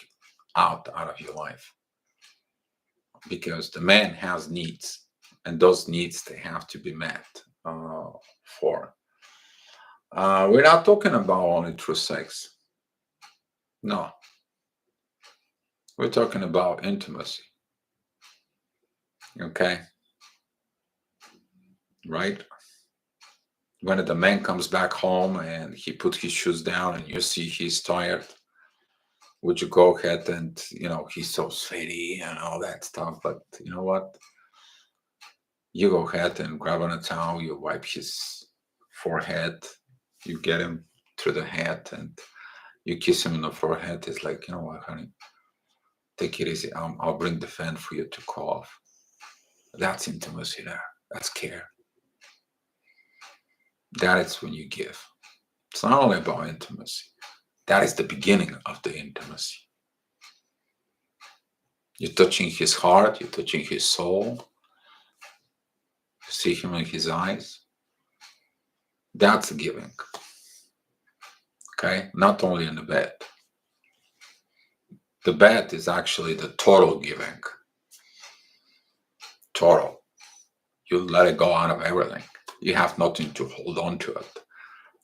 A: out of your life because the man has needs, and those needs they have to be met. For we're not talking about only through sex. No, we're talking about intimacy. Okay, right? When the man comes back home and he put his shoes down and you see he's tired, would you go ahead and he's so sweaty and all that stuff? But you know what? You go ahead and grab on a towel, you wipe his forehead, you get him through the head, and you kiss him in the forehead. It's like, you know what, honey? Take it easy. I'll bring the fan for you to cool off. That's intimacy there. That's care. That is when you give. It's not only about intimacy. That is the beginning of the intimacy. You're touching his heart, you're touching his soul. You see him in his eyes. That's giving. Okay? Not only in the bed. The bed is actually the total giving. Total. You let it go out of everything. You have nothing to hold on to it.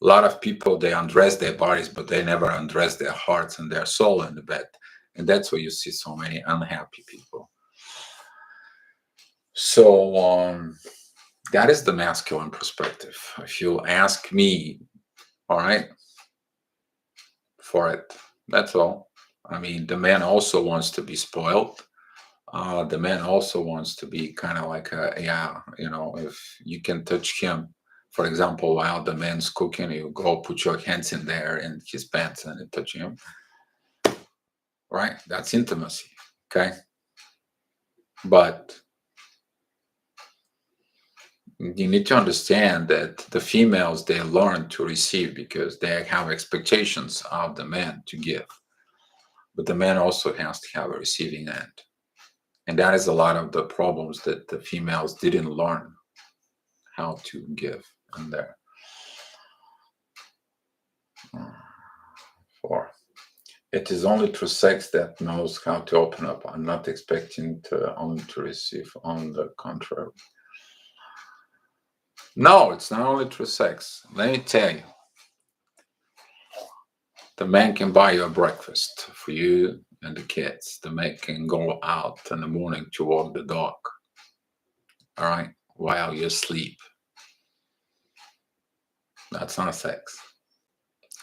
A: A lot of people, they undress their bodies, but they never undress their hearts and their soul in the bed. And that's where you see so many unhappy people. So that is the masculine perspective. If you ask me, all right, for it, that's all. I mean, the man also wants to be spoiled. The man also wants to be kind of like if you can touch him, for example, while the man's cooking, you go put your hands in there in his pants and touch him. Right? That's intimacy. Okay. But you need to understand that the females, they learn to receive because they have expectations of the man to give. But the man also has to have a receiving end. And that is a lot of the problems that the females didn't learn how to give in there. 4. It is only through sex that knows how to open up. I'm not expecting to only to receive. On the contrary. No, it's not only through sex. Let me tell you, the man can buy you a breakfast for you and the kids. The man can go out in the morning to walk the dog, all right, while you sleep. That's not sex,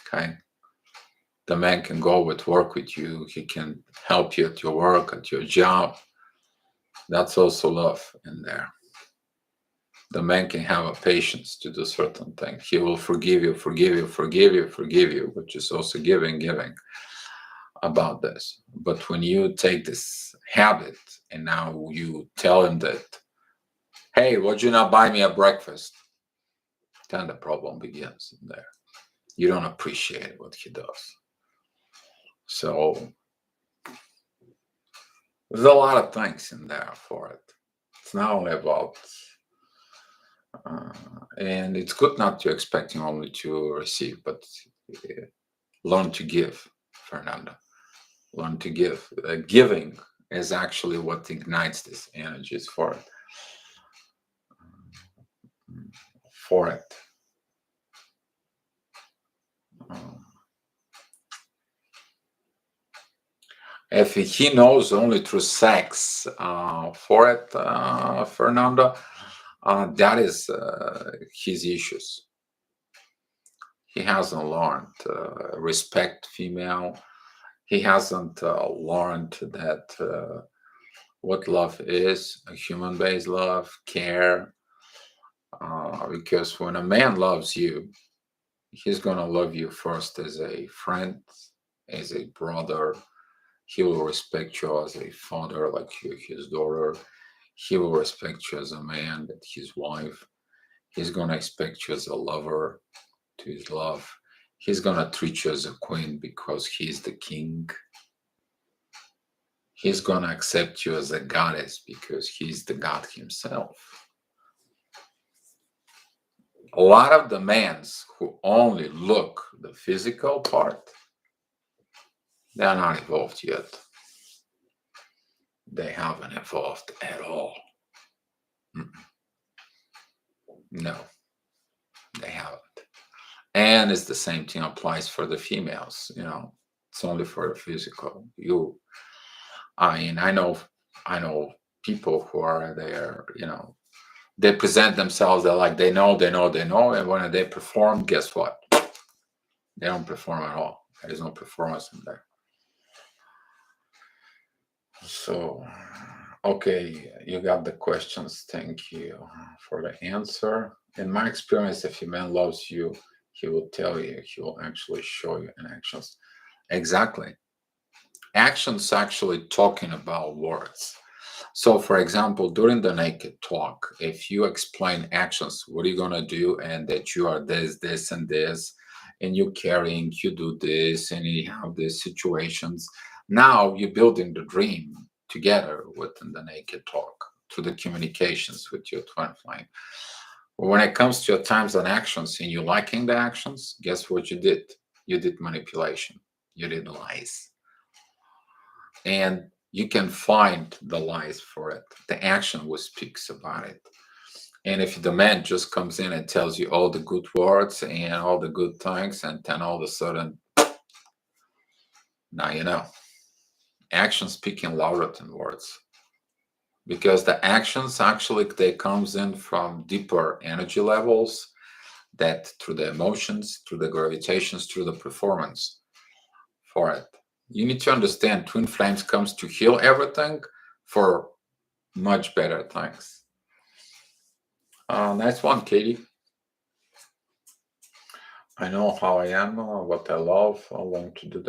A: okay? The man can go with work with you. He can help you at your work, at your job. That's also love in there. The man can have a patience to do certain things. He will forgive you, forgive you, forgive you, forgive you, which is also giving, giving about this. But when you take this habit and now you tell him that, hey, would you not buy me a breakfast? Then the problem begins in there. You don't appreciate what he does. So there's a lot of things in there for it. It's not only about, uh, and it's good not to expecting only to receive, but uh, learn to give, Fernanda. Learn to give. Giving is actually what ignites this energies for it. For it. Um, if he knows only through sex for it, Fernanda, that is his issues. He hasn't learned respect female. He hasn't learned that what love is, a human-based love, care. Because when a man loves you, he's gonna love you first as a friend, as a brother. He will respect you as a father, like you, his daughter. He will respect you as a man, that his wife. He's gonna expect you as a lover to his love. He's gonna treat you as a queen because he's the king. He's gonna accept you as a goddess because he's the god himself. A lot of the men who only look the physical part, they're not evolved yet. They haven't evolved at all. No, they haven't. And it's the same thing applies for the females. It's only for the physical. I mean, I know people who are there. They present themselves. They're like they know, and when they perform, guess what? They don't perform at all. There's no performance in there. So, okay, you got the questions. Thank you for the answer. In my experience, if a man loves you, he will tell you, he will actually show you in actions. Exactly. Actions actually talking about words. So, for example, during the naked talk, if you explain actions, what are you going to do, and that you are this, and this, and you're carrying, you do this, and you have these situations, now you're building the dream together within the naked talk through the communications with your twin flame. When it comes to your times and actions, and you liking the actions, guess what you did? You did manipulation, you did lies. And you can find the lies for it. The action will speaks about it. And if the man just comes in and tells you all the good words and all the good things, and then all of a sudden, now you know. Action speaking louder than words. Because the actions actually they comes in from deeper energy levels, that through the emotions, through the gravitations, through the performance for it. You need to understand twin flames comes to heal everything for much better things. Nice one, Katie. I know how I am, what I love. I long to do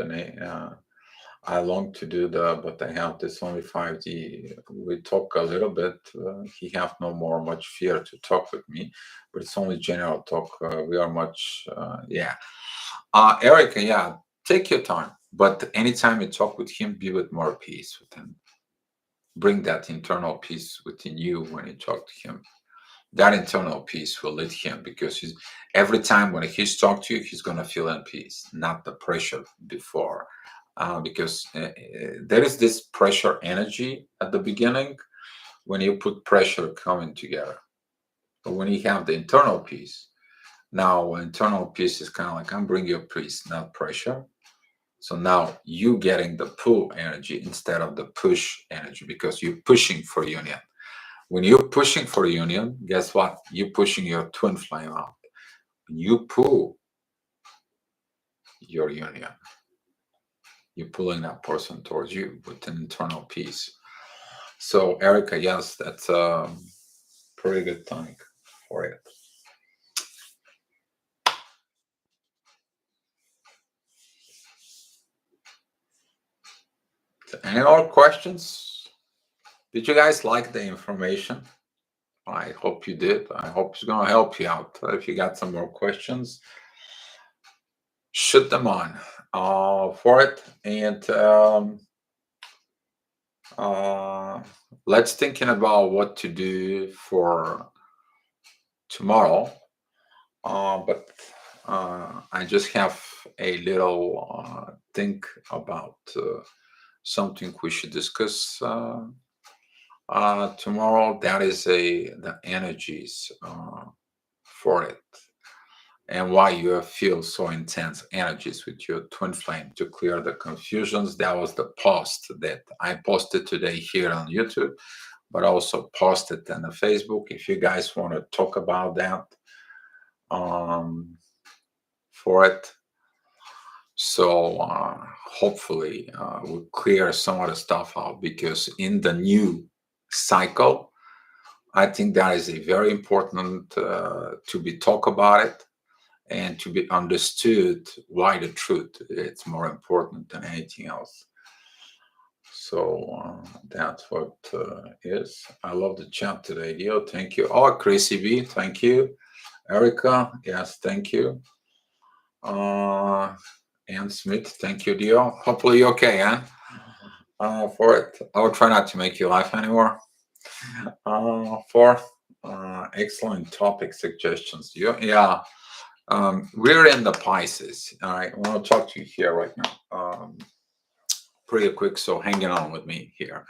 A: I long to do but I have this only 5D. We talk a little bit. He have no more much fear to talk with me, but it's only general talk. We are much, yeah. Erica, yeah, take your time. But anytime you talk with him, be with more peace with him. Bring that internal peace within you when you talk to him. That internal peace will lead him, because every time when he's talking to you, he's going to feel in peace, not the pressure before. Because there is this pressure energy at the beginning when you put pressure coming together. But when you have the internal peace, now internal peace is kind of like I'm bringing you peace, not pressure. So now you getting the pull energy instead of the push energy because you're pushing for union. When you're pushing for union, guess what? You're pushing your twin flame out. When you pull your union, you're pulling that person towards you with an internal peace. So Erica, yes, that's a pretty good thing for it. Any more questions? Did you guys like the information? I hope you did. I hope it's going to help you out. If you got some more questions, shoot them on for it. And let's thinking about what to do for tomorrow. But I just have a little think about something we should discuss tomorrow. That is the energies for it and why you feel so intense energies with your twin flame to clear the confusions. That was the post that I posted today here on YouTube, but also posted on the Facebook. If you guys want to talk about that for it, so hopefully we'll clear some of the stuff out because in the new cycle, I think that is a very important to be talk about it and to be understood why the truth it's more important than anything else. So that's what is. I love the chat today, Dio. Thank you. Oh, Chrissy B, thank you. Erica, yes, thank you. Ann Smith, thank you, Dio. Hopefully you're okay, Ann. For it, I will try not to make you laugh anymore. For excellent topic suggestions, Dio. Yeah. We're in the Pisces. All right, I want to talk to you here right now. Pretty quick, so hanging on with me here.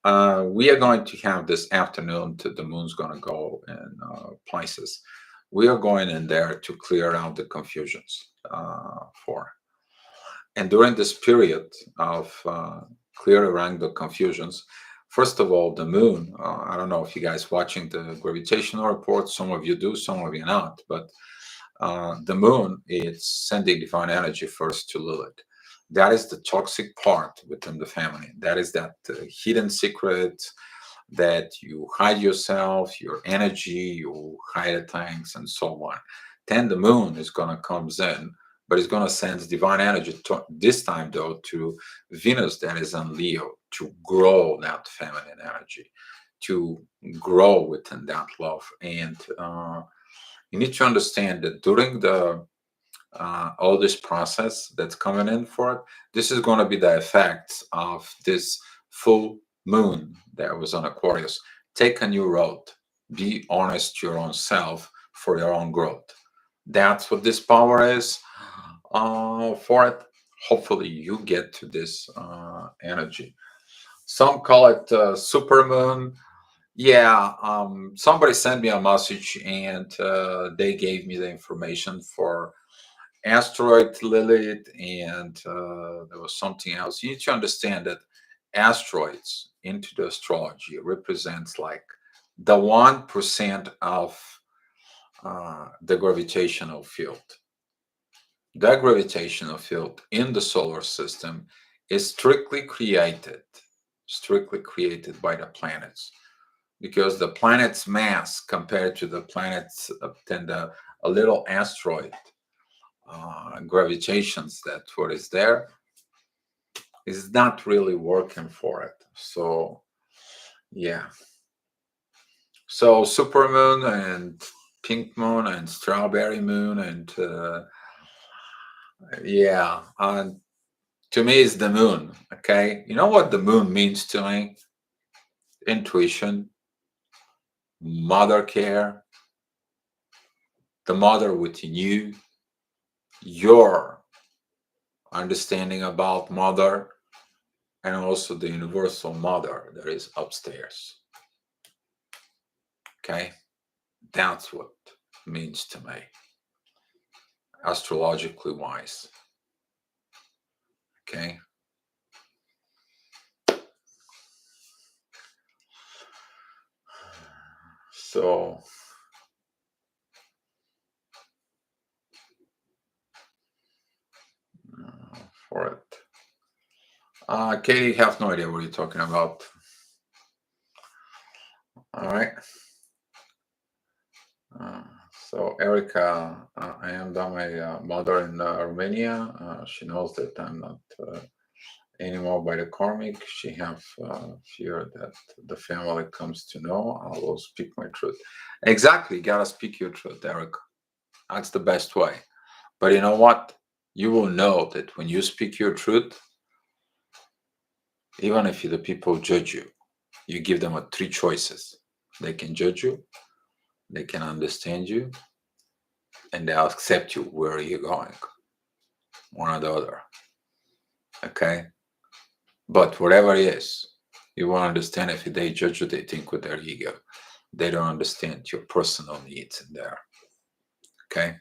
A: We are going to have this afternoon. The moon's going to go in Pisces. We are going in there to clear out the confusions for. And during this period of clearing the confusions, first of all, the moon. I don't know if you guys watching the gravitational report. Some of you do, some of you not, but the moon is sending divine energy first to Lilith. That is the toxic part within the family. That is that hidden secret that you hide yourself, your energy, you hide things, and so on. Then the moon is going to comes in, but it's going to send divine energy this time though to Venus that is on Leo to grow that feminine energy, to grow within that love. And you need to understand that during the all this process that's coming in for it, this is going to be the effects of this full moon that was on Aquarius. Take a new road. Be honest to your own self for your own growth. That's what this power is for it. Hopefully, you get to this energy. Some call it super moon. Yeah, somebody sent me a message and they gave me the information for asteroid Lilith, and there was something else. You need to understand that asteroids into the astrology represents like the 1% of the gravitational field. That gravitational field in the solar system is strictly created by the planets, because the planet's mass compared to the planet's then a little asteroid gravitations that what is there is not really working for it. So yeah, so supermoon and pink moon and strawberry moon and yeah, and to me it's the moon. Okay, you know what the moon means to me? Intuition, mother care, the mother within you, your understanding about mother, and also the universal mother that is upstairs. Okay, That's what it means to me, astrologically wise. Okay. So for it, Katie, have no idea what you're talking about. All right. Uh, so Erica, I am my mother in Romania. She knows that I'm not anymore by the karmic. She have fear that the family comes to know. I will speak my truth. Exactly, you gotta speak your truth, Erica. That's the best way. But you know what? You will know that when you speak your truth, even if the people judge you, you give them three choices. They can judge you, they can understand you, and they'll accept you where you're going, one or the other. Okay? But whatever it is, you will understand if they judge you, they think with their ego. They don't understand your personal needs in there. Okay?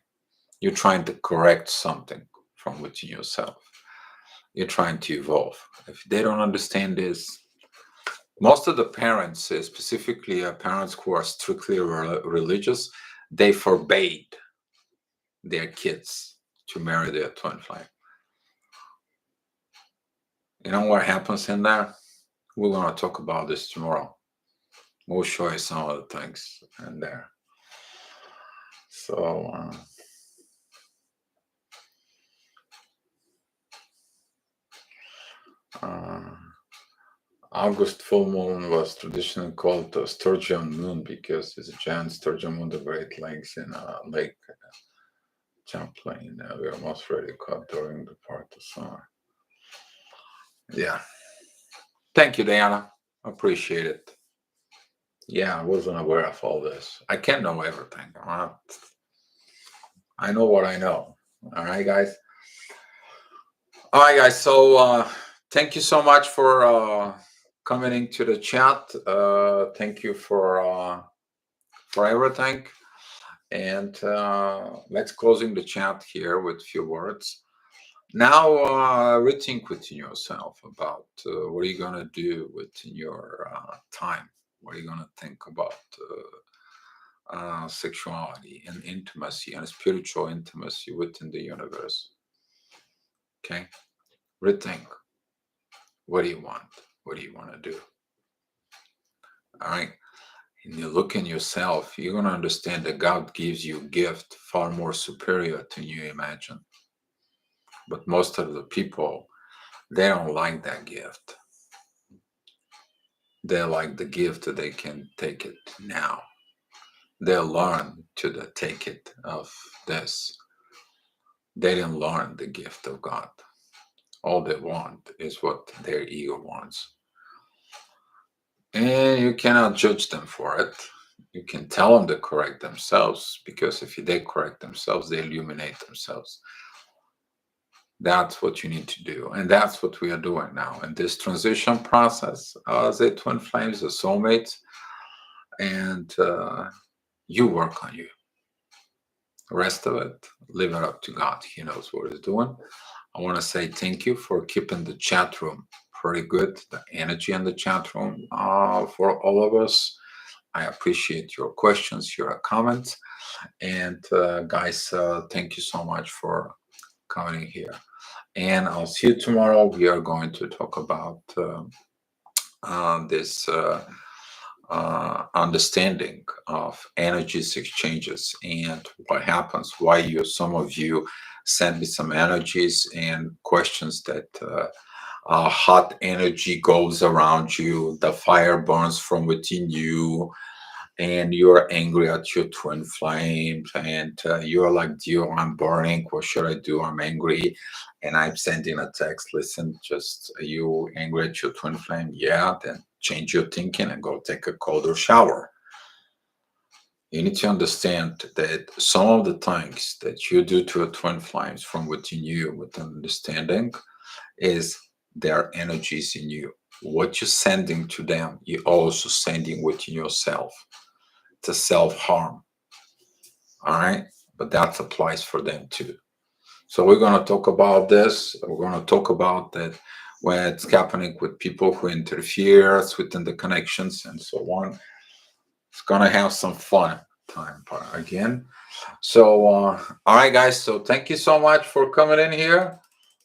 A: You're trying to correct something from within yourself. You're trying to evolve. If they don't understand this, most of the parents, specifically parents who are strictly religious, they forbade their kids to marry their twin flame. You know what happens in there? We're going to talk about this tomorrow. We'll show you some of the things in there. So, August full moon was traditionally called the Sturgeon moon because it's a giant sturgeon moon, the Great Lakes in Lake Champlain. We are most rarely caught during the part of summer. Yeah. Thank you, Diana. Appreciate it. Yeah, I wasn't aware of all this. I can't know everything. I know what I know. All right, guys. All right, guys. So thank you so much for coming into the chat. Thank you for everything. And let's closing the chat here with a few words. Now rethink within yourself about what are you going to do within your time. What are you going to think about sexuality and intimacy and spiritual intimacy within the universe? Okay, rethink. What do you want? What do you want to do? All right. And you look in yourself, you're going to understand that God gives you a gift far more superior than you imagine. But most of the people, they don't like that gift. They like the gift that they can take it now. They'll learn to take it of this. They didn't learn the gift of God. All they want is what their ego wants. And you cannot judge them for it. You can tell them to correct themselves, because if they correct themselves, they illuminate themselves. That's what you need to do. And that's what we are doing now in this transition process as a twin flames, a soulmates. And you work on you. The rest of it, leave it up to God. He knows what he's doing. I want to say thank you for keeping the chat room pretty good, the energy in the chat room for all of us. I appreciate your questions, your comments. And guys, thank you so much for coming here. And I'll see you tomorrow. We are going to talk about this understanding of energies exchanges and what happens, why some of you send me some energies and questions that hot energy goes around you, the fire burns from within you, and you're angry at your twin flames, and you're like, dear, I'm burning, what should I do? I'm angry. And I'm sending a text, listen, just are you angry at your twin flame? Yeah, then change your thinking and go take a colder shower. You need to understand that some of the things that you do to a twin flames from within you with understanding is their energies in you. What you're sending to them, you're also sending within yourself. It's a self-harm. All right, but that applies for them too. So we're going to talk about this. We're going to talk about that when it's happening with people who interfere within the connections and so on. It's going to have some fun time again. So, all right, guys. So thank you so much for coming in here.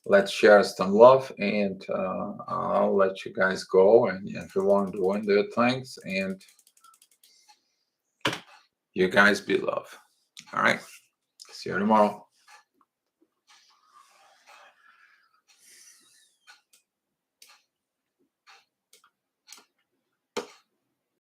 A: Let's share some love, and I'll let you guys go and everyone doing their things, and you guys be love. All right. See you tomorrow.